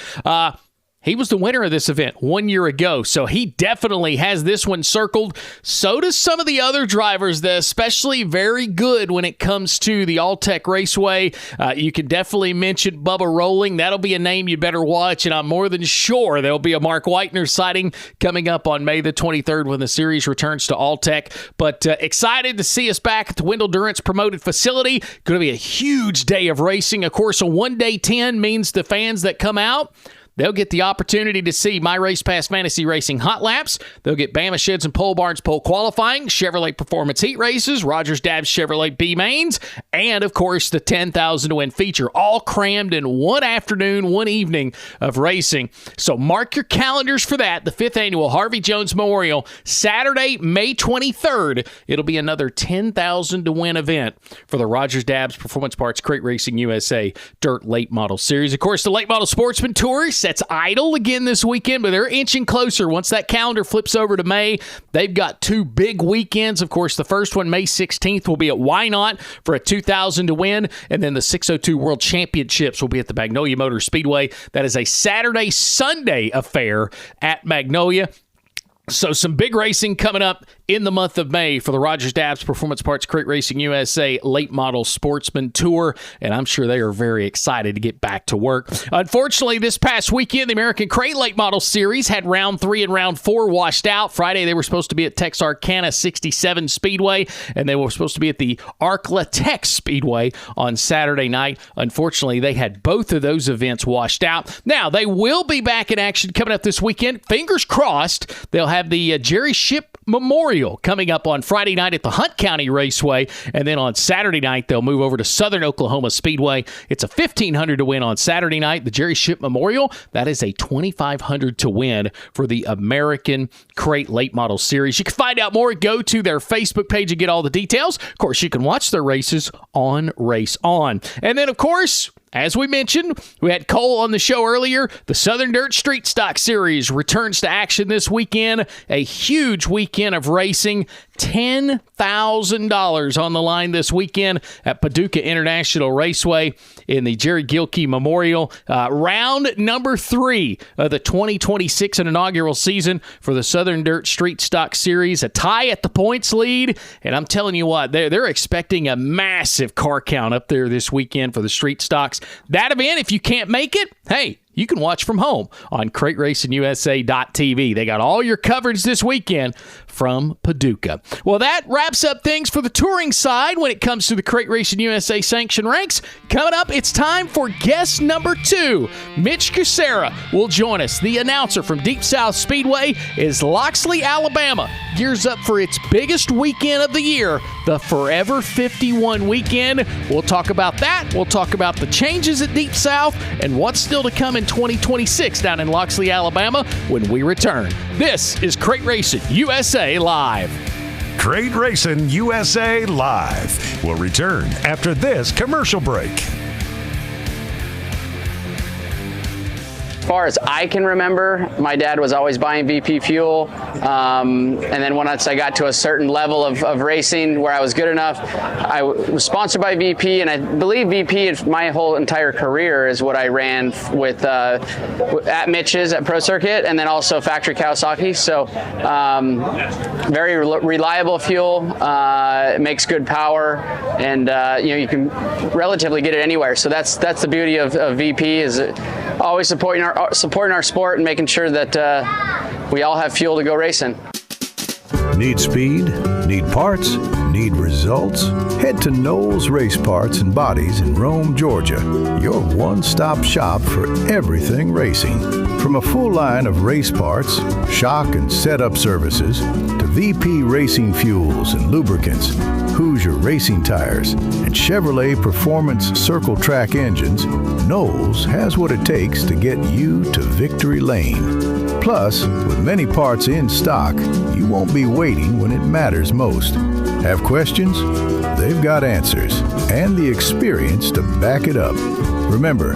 He was the winner of this event 1 year ago, so he definitely has this one circled. So does some of the other drivers, that especially very good when it comes to the All-Tech Raceway. You can definitely mention Bubba Rolling. That'll be a name you better watch, and I'm more than sure there'll be a Mark Whitener sighting coming up on May the 23rd when the series returns to All-Tech. But excited to see us back at the Wendell Durrance promoted facility. Going to be a huge day of racing. Of course, a one-day 10 means the fans that come out, they'll get the opportunity to see My Race Pass Fantasy Racing Hot Laps. They'll get Bama Sheds and Pole Barns pole qualifying, Chevrolet Performance Heat Races, Rogers Dabbs Chevrolet B Mains, and, of course, the $10,000 to win feature, all crammed in one afternoon, one evening of racing. So mark your calendars for that, the 5th annual Harvey Jones Memorial, Saturday, May 23rd. It'll be another $10,000 to win event for the Rogers Dabbs Performance Parts Crate Racing USA Dirt Late Model Series. Of course, the Late Model Sportsman Tour sets idle again this weekend, but they're inching closer. Once that calendar flips over to May, they've got 2 big weekends. Of course, the first one, May 16th, will be at 𝗏𝗏 for a $2,000 to win, and then the 602 World Championships will be at the Magnolia Motor Speedway. That is a Saturday-Sunday affair at Magnolia. So some big racing coming up in the month of May for the Rogers Dabbs Performance Parts Crate Racing USA Late Model Sportsman Tour, and I'm sure they are very excited to get back to work. Unfortunately, this past weekend, the American Crate Late Model Series had Round 3 and Round 4 washed out. Friday, they were supposed to be at Texarkana 67 Speedway, and they were supposed to be at the 𝗏𝗏𝗃 Speedway on Saturday night. Unfortunately, they had both of those events washed out. Now, they will be back in action coming up this weekend. Fingers crossed, they'll have the Jerry Ship Memorial coming up on Friday night at the Hunt County Raceway, and then on Saturday night they'll move over to Southern Oklahoma Speedway. It's a $1,500 to win on Saturday night. The Jerry Ship Memorial, that is a $2,500 to win for the American Crate Late Model Series. You can find out more. Go to their Facebook page and get all the details. Of course, you can watch their races on Race On. And then, of course, as we mentioned, we had Cole on the show earlier. The Southern Dirt Street Stock Series returns to action this weekend. A huge weekend of racing. $10,000 on the line this weekend at Paducah International Raceway in the Jerry Gilkey Memorial. Round number 3 of the 2026 inaugural season for the Southern Dirt Street Stock Series. A tie at the points lead. And I'm telling you what, they're expecting a massive car count up there this weekend for the Street Stocks. That event, if you can't make it, hey, you can watch from home on CrateRacingUSA.tv. They got all your coverage this weekend from Paducah. Well, that wraps up things for the touring side when it comes to the Crate Racing USA sanction ranks. Coming up, it's time for guest number 2. Mitch Kucera will join us. The announcer from Deep South Speedway is Loxley, Alabama. Gears up for its biggest weekend of the year, the Forever 51 weekend. We'll talk about that. We'll talk about the changes at Deep South and what's still to come in 2026 down in Loxley, Alabama when we return. This is Crate Racing USA Live. Crate Racing USA Live will return after this commercial break. As far as I can remember, my dad was always buying VP fuel. And then once I got to a certain level of racing where I was good enough, I was sponsored by VP, and I believe VP my whole entire career is what I ran with at Mitch's at Pro Circuit, and then also factory Kawasaki. So very reliable fuel, it makes good power, and you can relatively get it anywhere. So that's the beauty of VP, is always supporting our sport and making sure that we all have fuel to go racing. Need speed? Need parts? Need results? Head to Knowles Race Parts and Bodies in Rome, Georgia. Your one-stop shop for everything racing. From a full line of race parts, shock and setup services, to VP racing fuels and lubricants, Hoosier racing tires, and Chevrolet Performance Circle Track engines, Knowles has what it takes to get you to victory lane. Plus, with many parts in stock, you won't be waiting when it matters most. Have questions? They've got answers and the experience to back it up. Remember,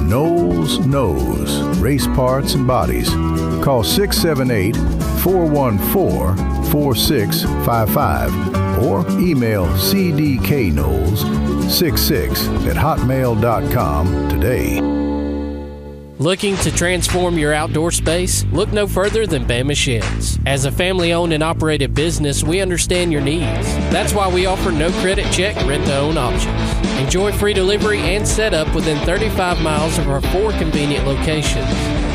Knowles knows race parts and bodies. Call 678-414-4655 or email cdkknowles66@hotmail.com today. Looking to transform your outdoor space? Look no further than Bama Sheds. As a family-owned and operated business, we understand your needs. That's why we offer no credit check rent-to-own options. Enjoy free delivery and setup within 35 miles of our 4 convenient locations.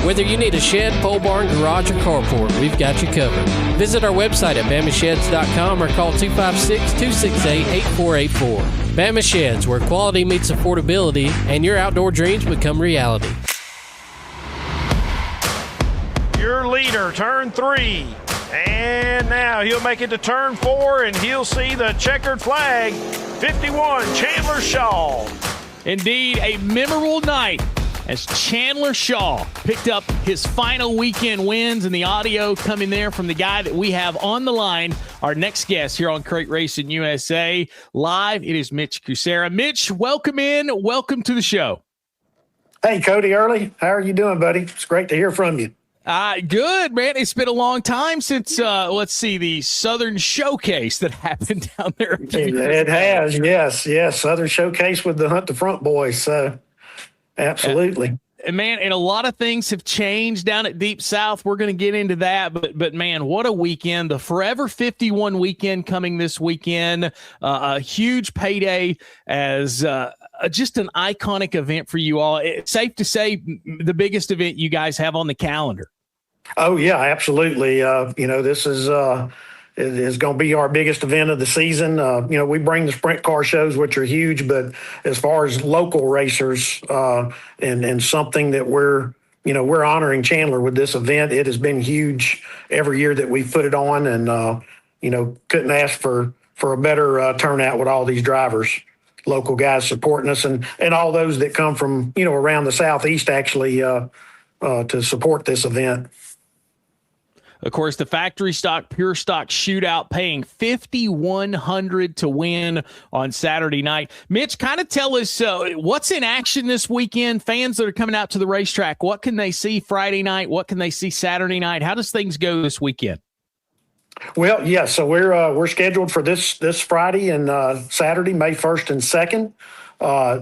Whether you need a shed, pole barn, garage, or carport, we've got you covered. Visit our website at BamaSheds.com or call 256-268-8484. Bama Sheds, where quality meets affordability and your outdoor dreams become reality. Your leader, turn 3. And now he'll make it to turn 4, and he'll see the checkered flag, 51, Chandler Shaw. Indeed, a memorable night as Chandler Shaw picked up his final weekend wins, and the audio coming there from the guy that we have on the line, our next guest here on Crate Racing USA Live. It is Mitch Kucera. Mitch, welcome in. Welcome to the show. Hey, Cody, Earley. How are you doing, buddy? It's great to hear from you. Good, man. It's been a long time since, the Southern Showcase that happened down there. It has, yes. Southern Showcase with the Hunt the Front boys. So, absolutely. Man, and a lot of things have changed down at Deep South. We're going to get into that, but man, what a weekend. The Forever 51 weekend coming this weekend. A huge payday as just an iconic event for you all. It's safe to say the biggest event you guys have on the calendar. Oh, yeah, absolutely. This is going to be our biggest event of the season. We bring the sprint car shows, which are huge, but as far as local racers and something that we're honoring Chandler with this event, it has been huge every year that we've put it on, and, couldn't ask for a better turnout with all these drivers, local guys supporting us, and all those that come from, around the Southeast actually to support this event. Of course, the factory stock, pure stock shootout paying $5,100 to win on Saturday night. Mitch, kind of tell us what's in action this weekend. Fans that are coming out to the racetrack, what can they see Friday night? What can they see Saturday night? How does things go this weekend? Well, yeah, so we're scheduled for this Friday and Saturday, May 1st and 2nd.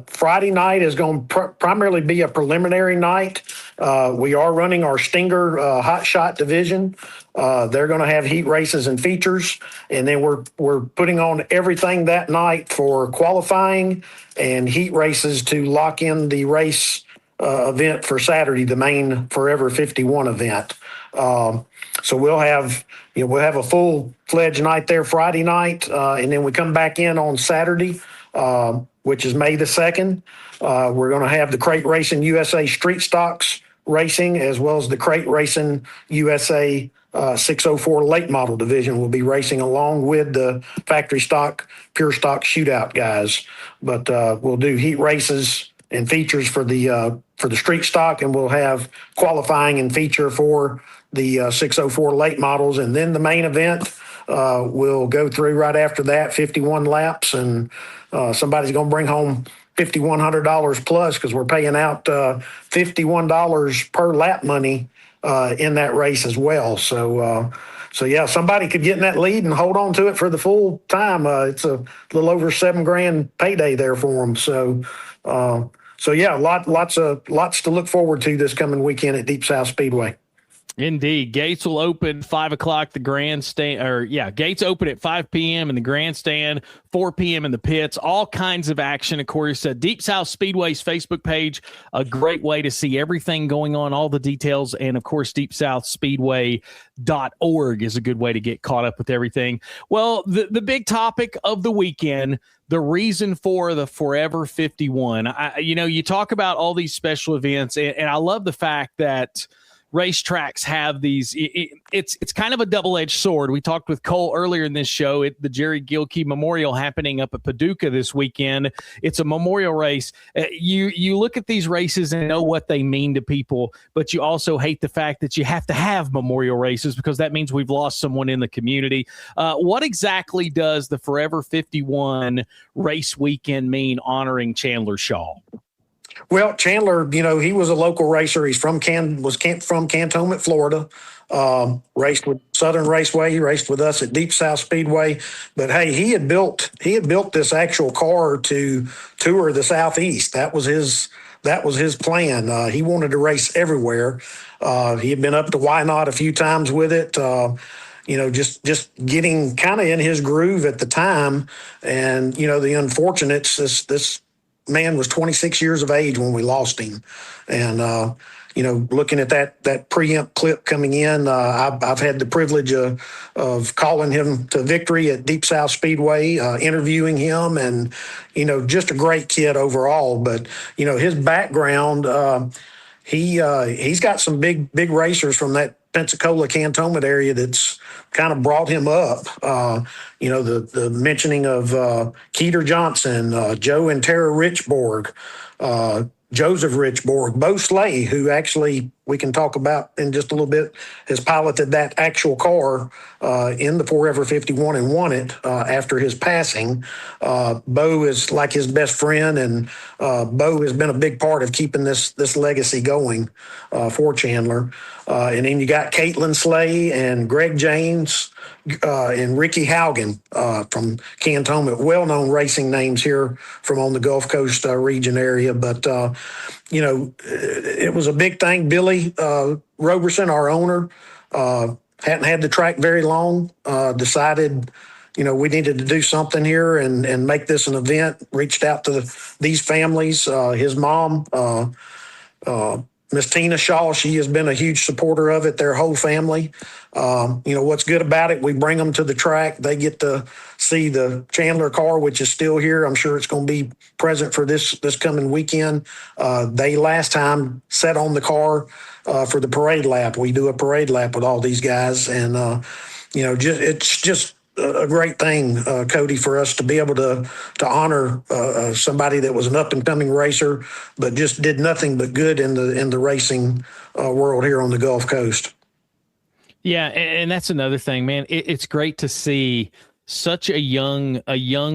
Friday night is going to primarily be a preliminary night. We are running our Stinger Hot Shot division. They're going to have heat races and features, and then we're putting on everything that night for qualifying and heat races to lock in the race event for Saturday, the main Forever 51 event. So we'll have a full-fledged night there Friday night, and then we come back in on Saturday, which is May the 2nd. We're going to have the Crate Racing USA Street Stocks racing, as well as the Crate Racing USA 604 late model division will be racing along with the factory stock, pure stock shootout guys. But we'll do heat races and features for the street stock, and we'll have qualifying and feature for the 604 late models, and then the main event will go through right after that, 51 laps, and somebody's going to bring home $5,100 plus, because we're paying out $51 per lap money in that race as well. So yeah, somebody could get in that lead and hold on to it for the full time. It's a little over $7,000 payday there for them. So yeah, lots to look forward to this coming weekend at Deep South Speedway. Indeed. Gates will open 5 o'clock, the grandstand, gates open at 5 p.m. in the grandstand, 4 p.m. in the pits, all kinds of action. Of course, Deep South Speedway's Facebook page, a great way to see everything going on, all the details. And of course, deepsouthspeedway.org is a good way to get caught up with everything. Well, the big topic of the weekend, the reason for the Forever 51. You talk about all these special events, and I love the fact that racetracks have these. It's kind of a double-edged sword. We talked with Cole earlier in this show at the Gilkey Memorial happening up at Paducah this weekend. It's a memorial race. You look at these races and know what they mean to people, but you also hate the fact that you have to have memorial races, because that means we've lost someone in the community. What exactly does the Forever 51 race weekend mean honoring Chandler Shaw? Well, Chandler, he was a local racer. He's from Cantonment, Florida. Raced with Southern Raceway. He raced with us at Deep South Speedway. But hey, he had built this actual car to tour the Southeast. That was his plan. He wanted to race everywhere. He had been up to Wynot a few times with it. Just getting kind of in his groove at the time. And the unfortunates, this man was 26 years of age when we lost him. And looking at that preempt clip coming in, I've had the privilege of calling him to victory at Deep South Speedway, interviewing him, and just a great kid overall. But his background, he's got some big racers from that Pensacola Cantonment area that's kind of brought him up. The mentioning of Keeter Johnson, Joe and Tara Richborg, Joseph Richborg, 𝗿𝗏𝘁𝗍𝗍, who actually we can talk about in just a little bit, has piloted that actual car in the Forever 51 and won it after his passing. Bo is like his best friend, and Bo has been a big part of keeping this legacy going for Chandler. And then you got Caitlin Slay and Greg James and Ricky Haugen from Cantonment, well-known racing names here from on the Gulf Coast region area. But, it was a big thing. Billy Roberson, our owner, hadn't had the track very long, decided, we needed to do something here and make this an event, reached out to these families. His mom, Miss Tina Shaw, she has been a huge supporter of it, their whole family. What's good about it, we bring them to the track. They get to see the Chandler car, which is still here. I'm sure it's going to be present for this coming weekend. They last time sat on the car for the parade lap. We do a parade lap with all these guys. And, it's just a great thing, Cody, for us to be able to honor somebody that was an up and coming racer, but just did nothing but good in the racing world here on the Gulf Coast. Yeah, and that's another thing, man. It's great to see such a young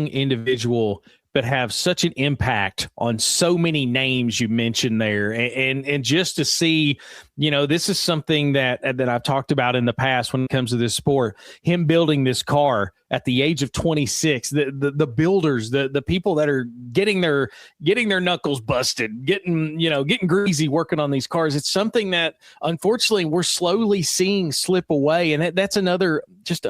individual, but have such an impact on so many names you mentioned there. And just to see, this is something that I've talked about in the past when it comes to this sport, him building this car at the age of 26, the builders, the people that are getting their knuckles busted, getting greasy working on these cars. It's something that unfortunately we're slowly seeing slip away. And that's another just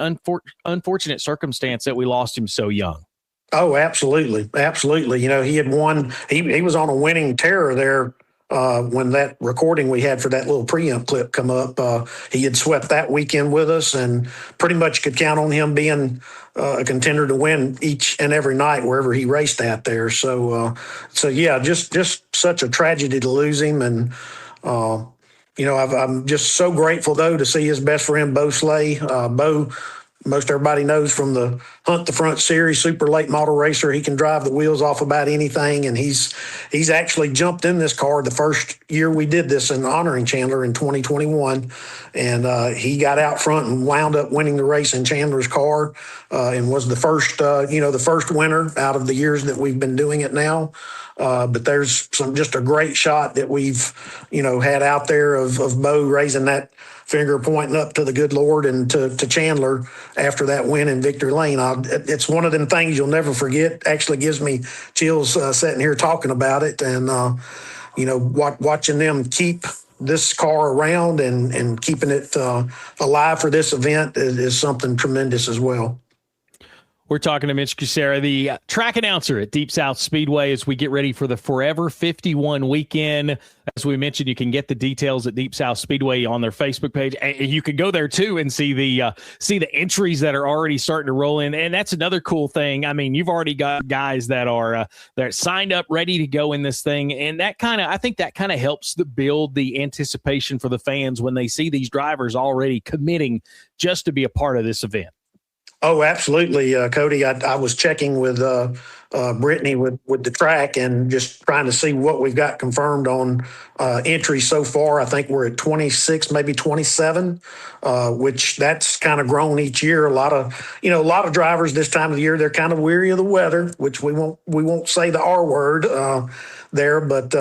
unfortunate circumstance that we lost him so young. Oh, absolutely. Absolutely. He had won, he was on a winning tear there when that recording we had for that little preempt clip come up. He had swept that weekend with us and pretty much could count on him being a contender to win each and every night wherever he raced at there. So yeah, just such a tragedy to lose him. And, I'm just so grateful, though, to see his best friend, 𝗿𝗏𝘁𝗍𝗍. Bo, most everybody knows from the Hunt the Front series, super late model racer. He can drive the wheels off about anything, and he's actually jumped in this car the first year we did this in honoring Chandler in 2021, and he got out front and wound up winning the race in Chandler's car, and was the first winner out of the years that we've been doing it now. But there's just a great shot that we've had out there of Bo raising that finger pointing up to the good Lord and to Chandler after that win in Victory Lane. It's one of them things you'll never forget. Actually gives me chills sitting here talking about it. And, watching them keep this car around and keeping it alive for this event is something tremendous as well. We're talking to Mitch Kucera, the track announcer at Deep South Speedway, as we get ready for the Forever 51 weekend. As we mentioned, you can get the details at Deep South Speedway on their Facebook page. And you can go there too and see the entries that are already starting to roll in. And that's another cool thing. I mean, you've already got guys that are signed up, ready to go in this thing, and I think that kind of helps to build the anticipation for the fans when they see these drivers already committing just to be a part of this event. Oh, absolutely, Cody. I was checking with Brittany with the track and just trying to see what we've got confirmed on entries so far. I think we're at 26, maybe 27, which that's kind of grown each year. A lot of drivers this time of the year, they're kind of weary of the weather, which we won't say the R word. there, but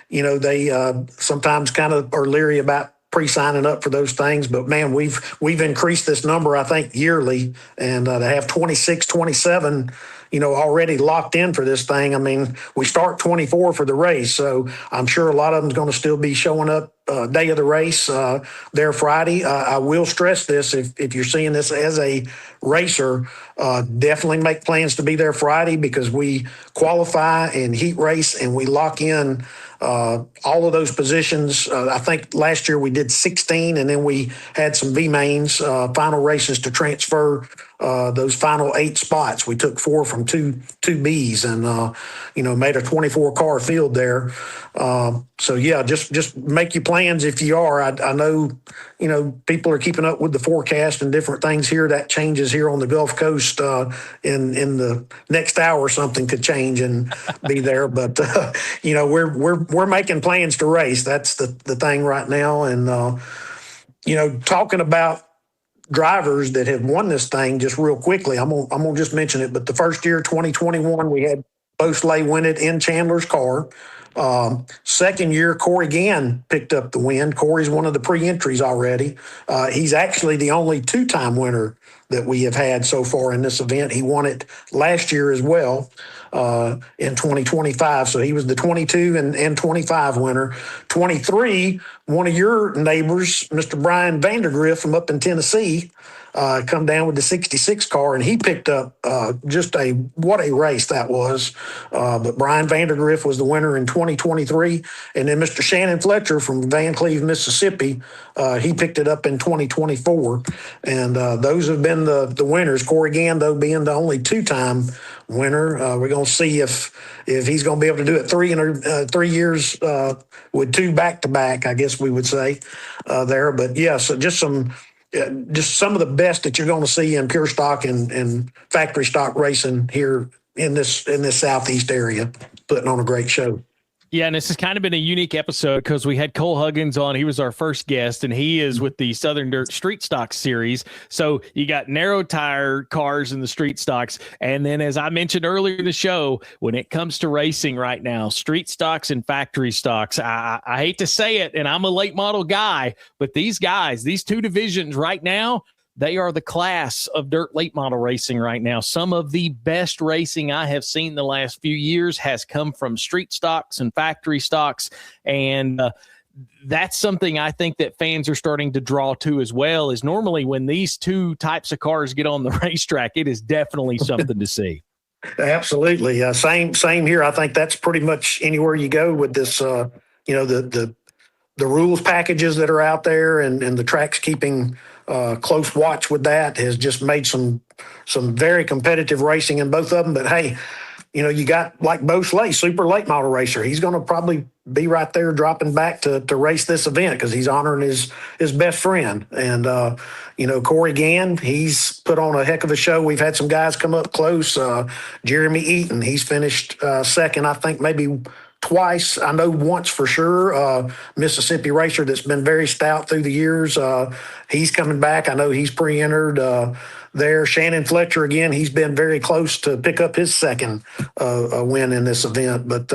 they sometimes kind of are leery about pre-signing up for those things. But man, we've increased this number, I think, yearly, and to have 26, 27, already locked in for this thing. I mean, we start 24 for the race, so I'm sure a lot of them's going to still be showing up day of the race there Friday. I will stress this: if you're seeing this as a racer, definitely make plans to be there Friday, because we qualify and heat race and we lock in all of those positions. I think last year we did 16, and then we had some V-mains, final races to transfer those final 8 spots. We took 4 from two Bs and, made a 24-car field there. So, yeah, just make your plans if you are. I know, people are keeping up with the forecast and different things here. That changes here on the Gulf Coast in the next hour or something could change and be there. But, we're making plans to race. That's the thing right now. And, talking about drivers that have won this thing, just real quickly, I'm gonna just mention it. But the first year, 2021, we had 𝗿𝗏𝘁𝗲 win it in Chandler's car. Second year, Corey Gann picked up the win. Corey's one of the pre-entries already. He's actually the only 2-time winner that we have had so far in this event. He won it last year as well in 2025. So he was the 22 and 25 winner. 23, one of your neighbors, Mr. Brian Vandergriff from up in Tennessee, come down with the 66 car, and he picked up what a race that was. But Brian Vandergriff was the winner in 2023. And then Mr. Shannon Fletcher from Van Cleve, Mississippi, he picked it up in 2024. And those have been the winners. Corey Gann, though, being the only 2-time winner. We're going to see if he's going to be able to do it 3 years with 2 back-to-back, I guess we would say there. But, yeah, so just some of the best that you're going to see in pure stock and factory stock racing here in this southeast area, putting on a great show. Yeah, and this has kind of been a unique episode because we had Cole Huggins on. He was our first guest, and he is with the Southern Dirt Street Stocks series. So you got narrow tire cars in the street stocks. And then, as I mentioned earlier in the show, when it comes to racing right now, street stocks and factory stocks, I hate to say it, and I'm a late model guy, but these guys, these 2 divisions right now, they are the class of dirt late model racing right now. Some of the best racing I have seen the last few years has come from street stocks and factory stocks. And that's something I think that fans are starting to draw to as well, is normally when these 2 types of cars get on the racetrack, it is definitely something to see. Absolutely. Same here. I think that's pretty much anywhere you go with this, the rules packages that are out there and the tracks keeping close watch with that has just made some very competitive racing in both of them. But hey, you got like 𝗿𝗏𝘁𝗍, super late model racer. He's going to probably be right there dropping back to race this event because he's honoring his best friend. And, Corey Gann, he's put on a heck of a show. We've had some guys come up close. Jeremy Eaton, he's finished second, I think maybe twice. I know once for sure. Mississippi racer that's been very stout through the years. He's coming back. I know he's pre-entered there. Shannon Fletcher, again, he's been very close to pick up his second win in this event. But,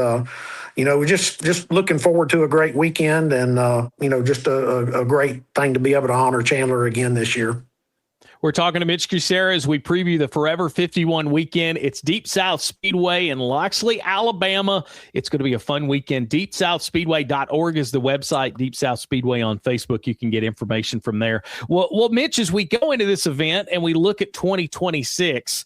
we're just looking forward to a great weekend and, just a great thing to be able to honor Chandler again this year. We're talking to Mitch Kucera as we preview the Forever 51 weekend. It's Deep South Speedway in Loxley, Alabama. It's going to be a fun weekend. DeepSouthSpeedway.org is the website. Deep South Speedway on Facebook. You can get information from there. Well, Mitch, as we go into this event and we look at 2026,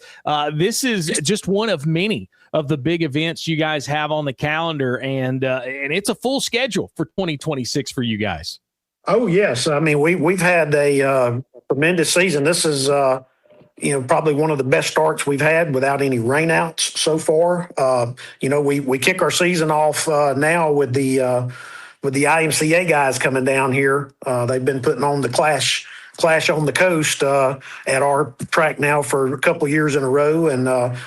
this is just one of many of the big events you guys have on the calendar, and it's a full schedule for 2026 for you guys. Oh, yes. I mean, we've had a tremendous season. This is, probably one of the best starts we've had without any rainouts so far. We kick our season off now with the IMCA guys coming down here. They've been putting on the Clash on the Coast at our track now for a couple years in a row, and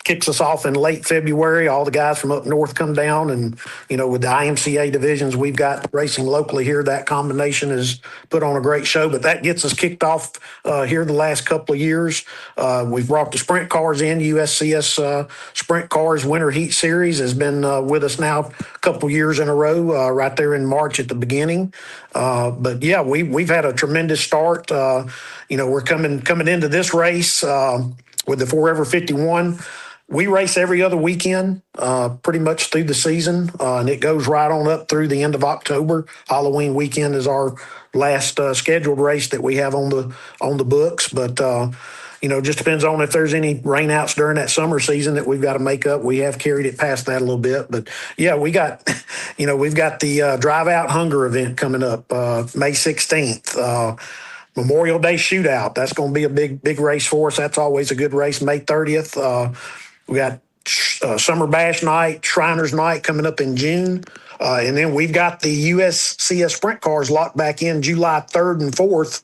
kicks us off in late February. All the guys from up north come down, and with the IMCA divisions we've got racing locally here, that combination has put on a great show. But that gets us kicked off here the last couple of years. We've brought the sprint cars in. USCS Sprint Cars Winter Heat Series has been with us now a couple years in a row, right there in March at the beginning. But yeah, we've had a tremendous start. We're coming into this race with the Forever 51. We race every other weekend, pretty much through the season, and it goes right on up through the end of October. Halloween weekend is our last scheduled race that we have on the books. But just depends on if there's any rainouts during that summer season that we've got to make up. We have carried it past that a little bit, but yeah, we've got the Drive Out Hunger event coming up May 16th. Memorial Day Shootout. That's going to be a big race for us. That's always a good race. May 30th. We got Summer Bash Night, Shriners Night coming up in June. And then we've got the USCS Sprint Cars locked back in July 3rd and 4th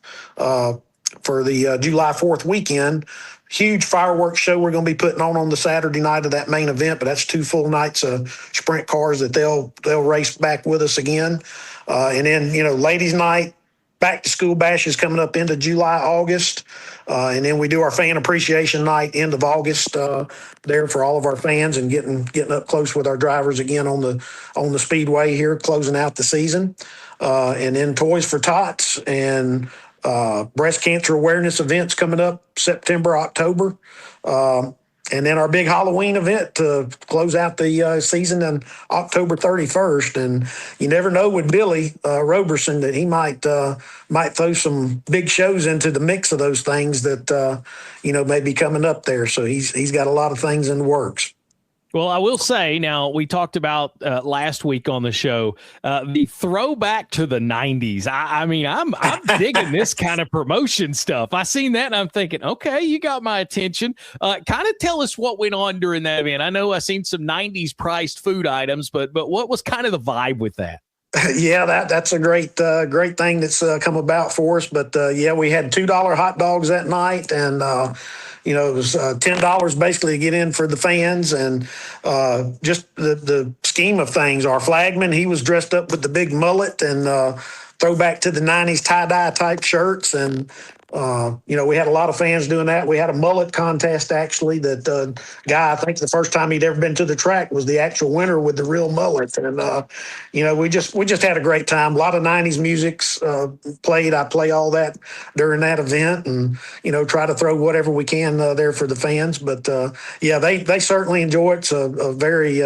for the July 4th weekend. Huge fireworks show we're going to be putting on the Saturday night of that main event, but that's 2 full nights of sprint cars that they'll race back with us again. And then, ladies' night, back to school bash is coming up into July, August. And then we do our fan appreciation night end of August there for all of our fans, and getting up close with our drivers again on the speedway here, closing out the season. And then Toys for Tots and breast cancer awareness events coming up September, October. And then our big Halloween event to close out the season on October 31st. And you never know with Billy Roberson that he might throw some big shows into the mix of those things that, may be coming up there. So he's got a lot of things in the works. Well, I will say, now we talked about last week on the show, the throwback to the 90s. I mean, I'm digging this kind of promotion stuff. I seen that and I'm thinking, okay, you got my attention. Kind of tell us what went on during that event. I know I seen some 90s priced food items, but what was kind of the vibe with that? Yeah, that's a great thing that's come about for us. But yeah, we had $2 hot dogs that night, and it was $10 basically to get in for the fans. And just the scheme of things, our flagman, he was dressed up with the big mullet and throwback to the 90s tie-dye type shirts. And we had a lot of fans doing that. We had a mullet contest, actually, that guy, I think the first time he'd ever been to the track, was the actual winner with the real mullet. And, we just had a great time. A lot of 90s musics played. I play all that during that event and, try to throw whatever we can there for the fans. But, yeah, they certainly enjoy it. It's a very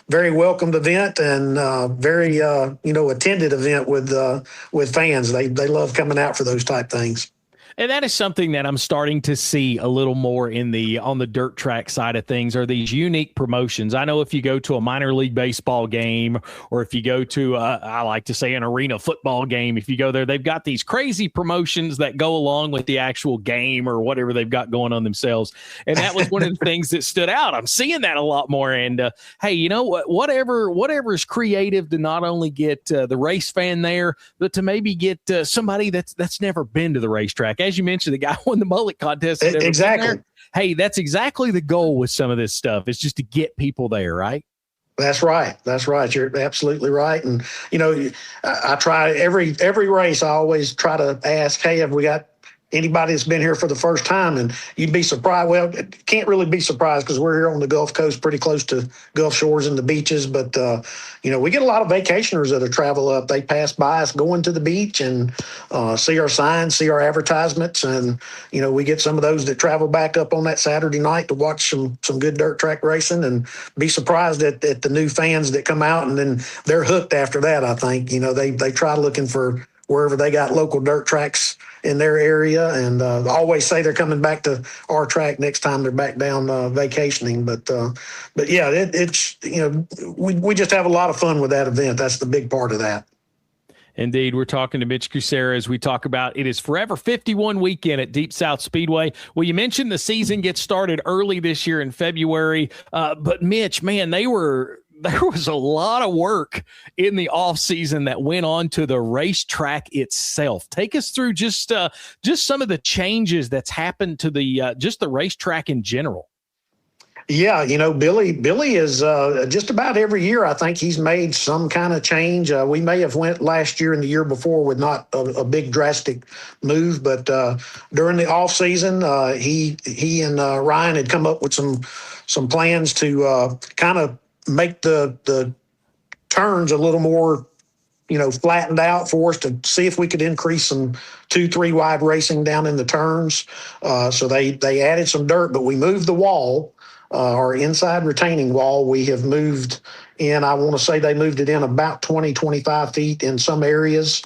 very welcomed event and very, attended event with fans. They love coming out for those type things. And that is something that I'm starting to see a little more on the dirt track side of things, are these unique promotions. I know if you go to a minor league baseball game, or if you go to, I like to say, an arena football game, if you go there, they've got these crazy promotions that go along with the actual game or whatever they've got going on themselves. And that was one of the things that stood out. I'm seeing that a lot more. And hey, you know what? Whatever is creative to not only get the race fan there, but to maybe get somebody that's never been to the racetrack. As you mentioned, the guy won the mullet contest. Exactly. Hey, that's exactly the goal with some of this stuff. It's just to get people there, right? That's right. You're absolutely right. And, I try every race. I always try to ask, hey, have we got anybody that's been here for the first time? And you'd be surprised. Well, can't really be surprised because we're here on the Gulf Coast, pretty close to Gulf shores and the beaches. But, we get a lot of vacationers that travel up. They pass by us going to the beach and see our signs, see our advertisements. And, we get some of those that travel back up on that Saturday night to watch some good dirt track racing, and be surprised at the new fans that come out. And then they're hooked after that, I think. They try looking for wherever they got local dirt tracks in their area, and always say they're coming back to our track next time they're back down vacationing. But yeah, it's we just have a lot of fun with that event. That's the big part of that. Indeed. We're talking to Mitch Kucera as we talk about it is Forever 51 weekend at Deep South Speedway. Well, you mentioned the season gets started early this year in February, but Mitch, man, there was a lot of work in the off season that went on to the racetrack itself. Take us through just some of the changes that's happened to the racetrack in general. Yeah, Billy is just about every year. I think he's made some kind of change. We may have went last year and the year before with not a big drastic move, but during the off season, he and Ryan had come up with some plans to kind of make the turns a little more flattened out for us to see if we could increase some 2-3 wide racing down in the turns. So they added some dirt, but we moved the wall. Our inside retaining wall, we have moved in, I want to say they moved it in about 20, 25 feet in some areas.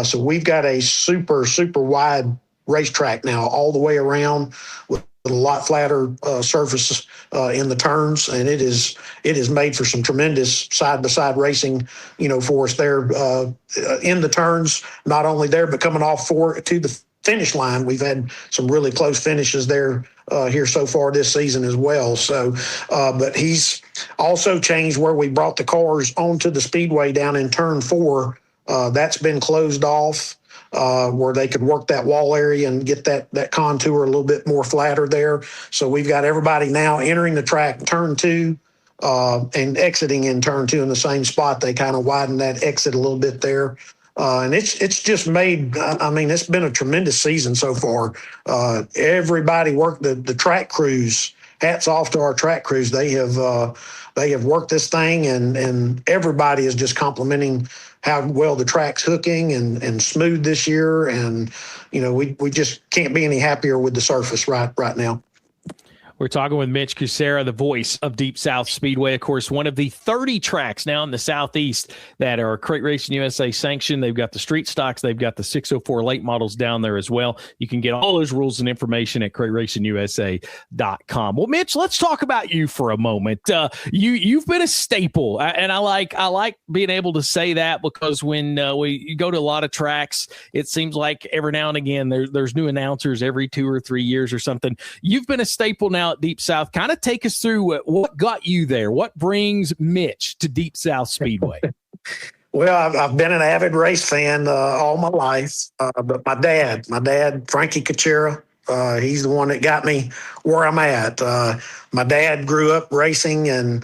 So we've got a super, super wide racetrack now all the way around with a lot flatter surfaces in the turns. And it is made for some tremendous side-by-side racing, for us there in the turns, not only there, but coming off to the finish line. We've had some really close finishes there here so far this season as well. So, but he's also changed where we brought the cars onto the speedway down in turn 4. That's been closed off where they could work that wall area and get that contour a little bit more flatter there. So we've got everybody now entering the track turn 2 and exiting in turn 2 in the same spot. They kind of widened that exit a little bit there. And it's just made, it's been a tremendous season so far. Everybody worked the track crews. Hats off to our track crews. They have worked this thing, and everybody is just complimenting how well the track's hooking and smooth this year. And, we just can't be any happier with the surface right now. We're talking with Mitch Kucera, the voice of Deep South Speedway. Of course, one of the 30 tracks now in the Southeast that are Crate Racing USA sanctioned. They've got the street stocks. They've got the 604 late models down there as well. You can get all those rules and information at CrateRacingUSA.com. Well, Mitch, let's talk about you for a moment. You've been a staple, and I like being able to say that because when you go to a lot of tracks, it seems like every now and again there's new announcers every 2 or 3 years or something. You've been a staple now at Deep South. Kind of take us through what got you there. What brings Mitch to Deep South Speedway? Well, I've been an avid race fan all my life, but my dad, 𝗍𝗲𝗃𝗃 Kucera, he's the one that got me where I'm at. My dad grew up racing, and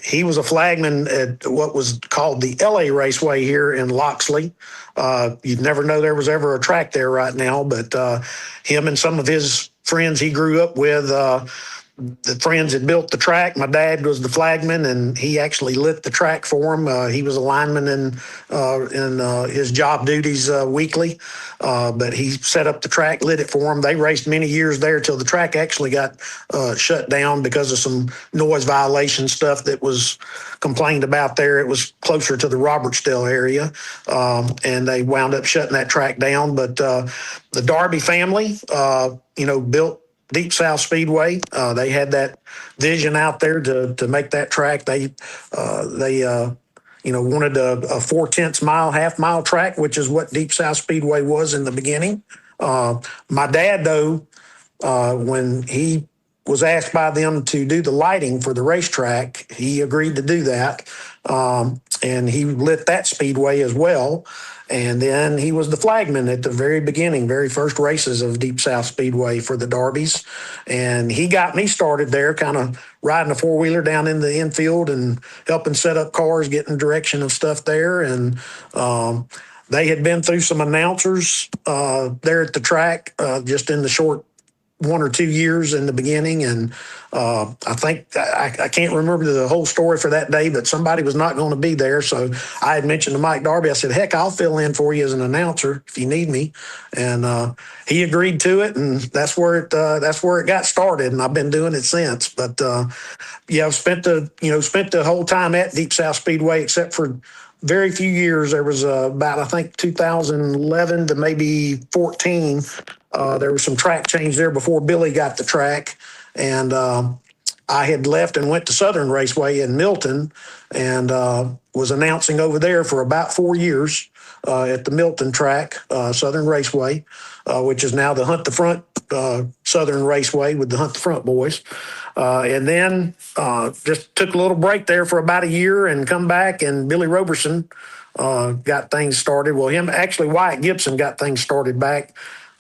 he was a flagman at what was called the LA Raceway here in Loxley. You'd never know there was ever a track there right now, but him and some of his friends he grew up with, the friends had built the track. My dad was the flagman, and he actually lit the track for him. He was a lineman in his job duties weekly, but he set up the track, lit it for him. They raced many years there till the track actually got shut down because of some noise violation stuff that was complained about there. It was closer to the Robertsdale area, and they wound up shutting that track down. But the Darby family, built Deep South Speedway. They had that vision out there to make that track. They wanted a 0.4 mile, half-mile track, which is what Deep South Speedway was in the beginning. My dad, though, when he was asked by them to do the lighting for the racetrack, he agreed to do that. And he lit that speedway as well. And then he was the flagman at the very beginning, very first races of Deep South Speedway for the Darbies. And he got me started there, kind of riding a four-wheeler down in the infield and helping set up cars, getting direction of stuff there. And they had been through some announcers there at the track just in the short 1 or 2 years in the beginning. And I think I can't remember the whole story for that day, but somebody was not going to be there. So I had mentioned to Mike Darby, I said, heck, I'll fill in for you as an announcer if you need me. And he agreed to it. And that's where it got started. And I've been doing it since. But I've spent the whole time at Deep South Speedway, except for very few years. There was about, I think, 2011 to maybe 14. There was some track change there before Billy got the track. And I had left and went to Southern Raceway in Milton and was announcing over there for about 4 years at the Milton track, Southern Raceway, which is now the Hunt the Front Southern Raceway with the Hunt the Front boys. And then just took a little break there for about a year and come back, and Billy Roberson got things started. Well, Wyatt Gibson got things started back.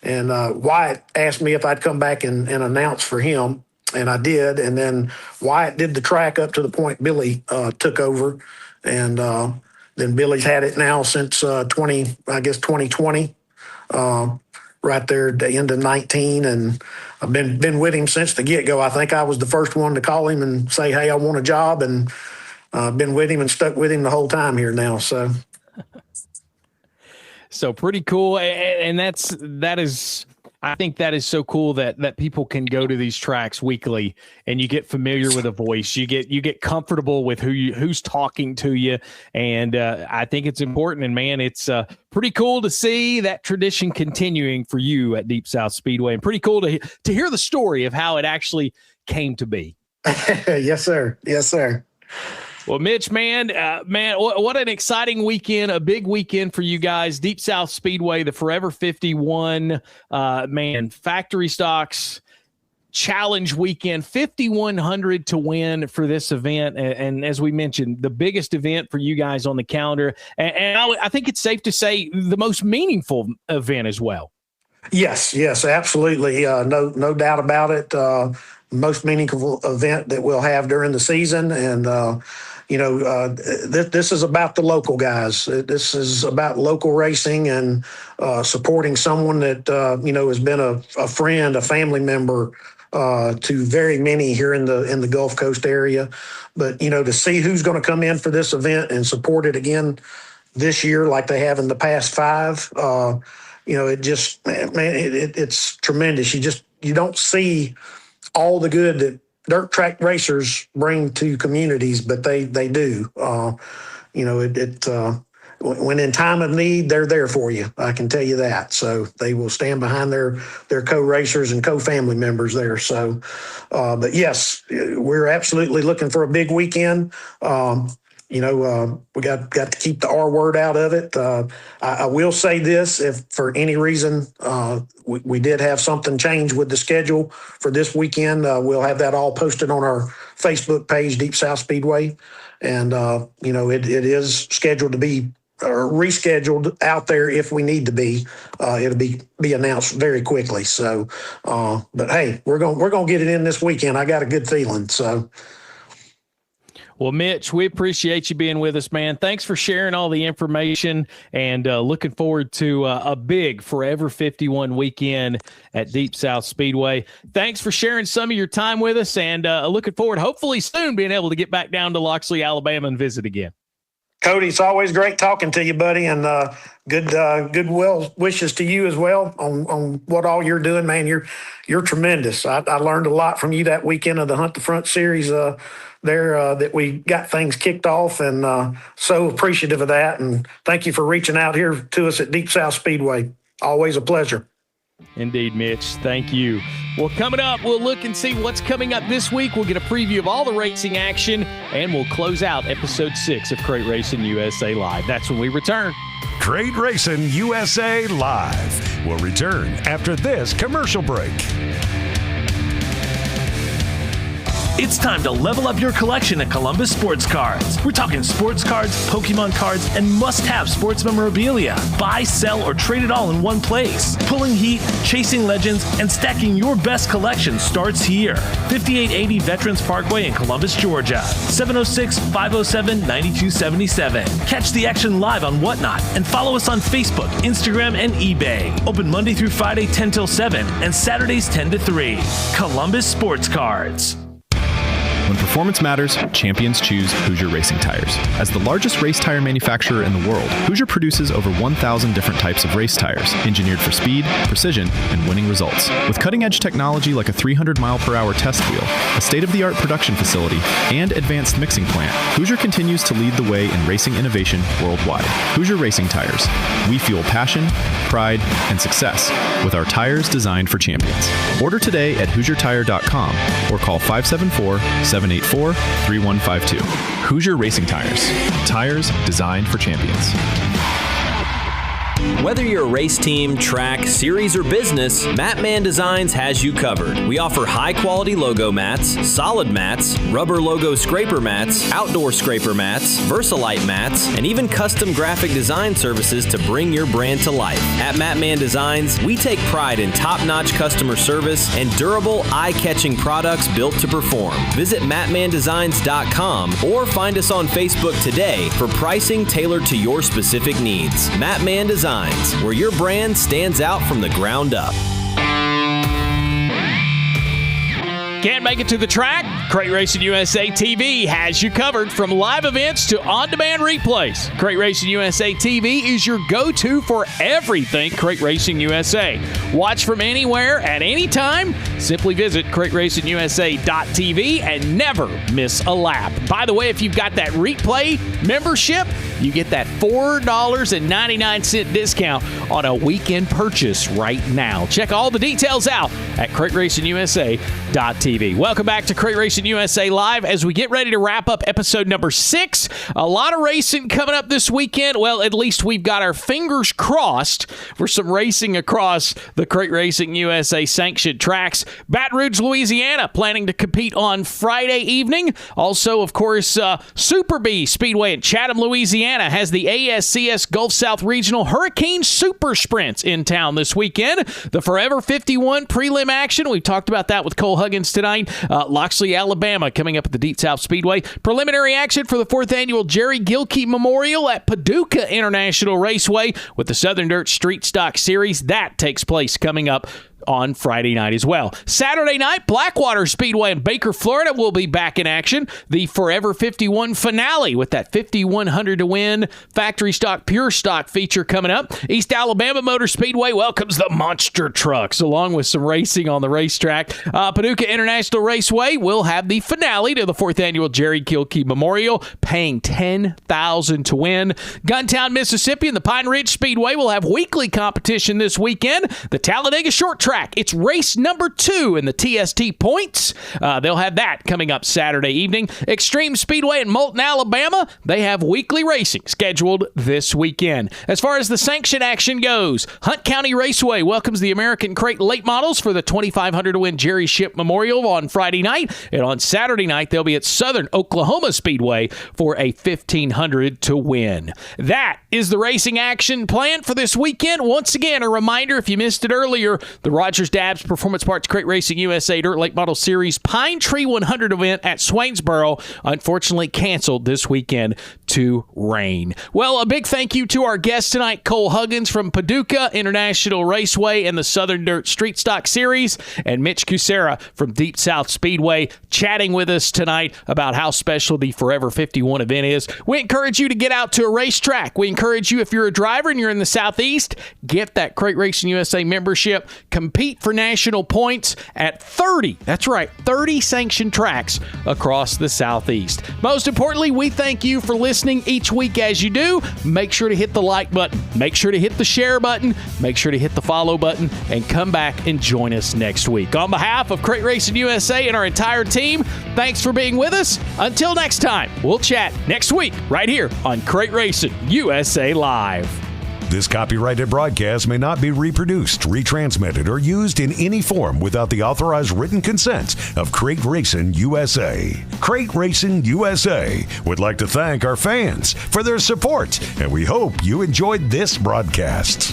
And Wyatt asked me if I'd come back and announce for him. and I did. And then Wyatt did the track up to the point Billy took over, and then Billy's had it now since 2020, right there at the end of 19, and I've been with him since the get-go. I think I was the first one to call him and say, hey, I want a job, and I've been with him and stuck with him the whole time here now. So pretty cool, and that is. I think that is so cool that people can go to these tracks weekly and you get familiar with a voice. You get comfortable with who's talking to you, and I think it's important. And man, it's pretty cool to see that tradition continuing for you at Deep South Speedway, and pretty cool to hear the story of how it actually came to be. Yes, sir. Yes, sir. Well, Mitch, man, what an exciting weekend, a big weekend for you guys. Deep South Speedway, the Forever 51, factory stocks challenge weekend, 5,100 to win for this event. And as we mentioned, the biggest event for you guys on the calendar. And I think it's safe to say the most meaningful event as well. Yes, absolutely. No doubt about it. Most meaningful event that we'll have during the season. And, this is about the local guys. This is about local racing and supporting someone that, has been a friend, a family member to very many here in the Gulf Coast area. But, to see who's going to come in for this event and support it again this year like they have in the past 5, it's tremendous. You don't see all the good that dirt track racers bring to communities, but they do. When in time of need, they're there for you. I can tell you that. So they will stand behind their co-racers and co-family members there. So, but yes, we're absolutely looking for a big weekend. We got to keep the R word out of it. I will say this, if for any reason we did have something change with the schedule for this weekend, we'll have that all posted on our Facebook page, Deep South Speedway. And, it is scheduled to be rescheduled out there if we need to be. It'll be announced very quickly. So, but hey, we're going to get it in this weekend. I got a good feeling. So. Well, Mitch, we appreciate you being with us, man. Thanks for sharing all the information, and looking forward to a big Forever 51 weekend at Deep South Speedway. Thanks for sharing some of your time with us, and looking forward, hopefully soon, being able to get back down to Loxley, Alabama and visit again. Cody, it's always great talking to you, buddy, and good wishes to you as well on what all you're doing, man. You're tremendous. I learned a lot from you that weekend of the Hunt the Front series that we got things kicked off, and so appreciative of that. And thank you for reaching out here to us at Deep South Speedway. Always a pleasure. Indeed, Mitch. Thank you. Well, coming up, we'll look and see what's coming up this week. We'll get a preview of all the racing action, and we'll close out episode 6 of Crate Racing USA Live. That's when we return. Crate Racing USA Live will return after this commercial break. It's time to level up your collection at Columbus Sports Cards. We're talking sports cards, Pokemon cards, and must-have sports memorabilia. Buy, sell, or trade it all in one place. Pulling heat, chasing legends, and stacking your best collection starts here. 5880 Veterans Parkway in Columbus, Georgia. 706-507-9277. Catch the action live on Whatnot and follow us on Facebook, Instagram, and eBay. Open Monday through Friday 10 till 7 and Saturdays 10 to 3. Columbus Sports Cards. When performance matters, champions choose Hoosier Racing Tires. As the largest race tire manufacturer in the world, Hoosier produces over 1,000 different types of race tires, engineered for speed, precision, and winning results. With cutting-edge technology like a 300-mile-per-hour test wheel, a state-of-the-art production facility, and advanced mixing plant, Hoosier continues to lead the way in racing innovation worldwide. Hoosier Racing Tires. We fuel passion, pride, and success with our tires designed for champions. Order today at HoosierTire.com or call 574-784-3152. Hoosier Racing Tires. Tires designed for champions. Whether you're a race team, track, series, or business, Matman Designs has you covered. We offer high-quality logo mats, solid mats, rubber logo scraper mats, outdoor scraper mats, Versalite mats, and even custom graphic design services to bring your brand to life. At Matman Designs, we take pride in top-notch customer service and durable, eye-catching products built to perform. Visit matmandesigns.com or find us on Facebook today for pricing tailored to your specific needs. Matman Designs, where your brand stands out from the ground up. Can't make it to the track? Crate Racing USA TV has you covered. From live events to on-demand replays, Crate Racing USA TV is your go-to for everything Crate Racing USA. Watch from anywhere at any time. Simply visit CrateRacingUSA.tv and never miss a lap. By the way, if you've got that replay membership, you get that $4.99 discount on a weekend purchase right now. Check all the details out at CrateRacingUSA.tv. Welcome back to Crate Racing USA Live as we get ready to wrap up episode number 6. A lot of racing coming up this weekend. Well, at least we've got our fingers crossed for some racing across the Crate Racing USA sanctioned tracks. Baton Rouge, Louisiana, planning to compete on Friday evening. Also, of course, Super B Speedway in Chatham, Louisiana has the ASCS Gulf South Regional Hurricane Super Sprints in town this weekend. The Forever 51 prelim action. We've talked about that with Cole Huggins tonight. Loxley, Alabama, coming up at the Deep South Speedway. Preliminary action for the 4th annual Gilkey Memorial at Paducah International Raceway with the Southern Dirt Street Stock Series. That takes place coming up on Friday night as well. Saturday night, Blackwater Speedway in Baker, Florida will be back in action. The Forever 51 finale with that 5,100 to win factory stock, pure stock feature coming up. East Alabama Motor Speedway welcomes the monster trucks along with some racing on the racetrack. Paducah International Raceway will have the finale to the 4th annual Gilkey Memorial, paying $10,000 to win. Guntown, Mississippi and the Pine Ridge Speedway will have weekly competition this weekend. The Talladega Short Track, it's race number 2 in the TST points. They'll have that coming up Saturday evening. Extreme Speedway in Moulton, Alabama, they have weekly racing scheduled this weekend. As far as the sanction action goes, Hunt County Raceway welcomes the American Crate late models for the 2,500 to win Jerry Ship Memorial on Friday night. And on Saturday night, they'll be at Southern Oklahoma Speedway for a 1,500 to win. That is the racing action planned for this weekend. Once again, a reminder, if you missed it earlier, the Rogers Dabbs Performance Parts Crate Racing USA Dirt Late Model Series Pine Tree 100 event at Swainsboro unfortunately canceled this weekend to rain. Well, a big thank you to our guest tonight, Cole Huggins from Paducah International Raceway and the Southern Dirt Street Stock Series, and Mitch Kucera from Deep South Speedway chatting with us tonight about how special the Forever 51 event is. We encourage you to get out to a racetrack. We encourage you, if you're a driver and you're in the Southeast, get that Crate Racing USA membership. Compete for national points at 30, that's right, 30 sanctioned tracks across the Southeast. Most importantly, we thank you for listening each week as you do. Make sure to hit the like button, make sure to hit the share button, make sure to hit the follow button, and come back and join us next week. On behalf of Crate Racing USA and our entire team, thanks for being with us. Until next time, we'll chat next week right here on Crate Racing USA Live. This copyrighted broadcast may not be reproduced, retransmitted, or used in any form without the authorized written consent of Crate Racing USA. Crate Racing USA would like to thank our fans for their support, and we hope you enjoyed this broadcast.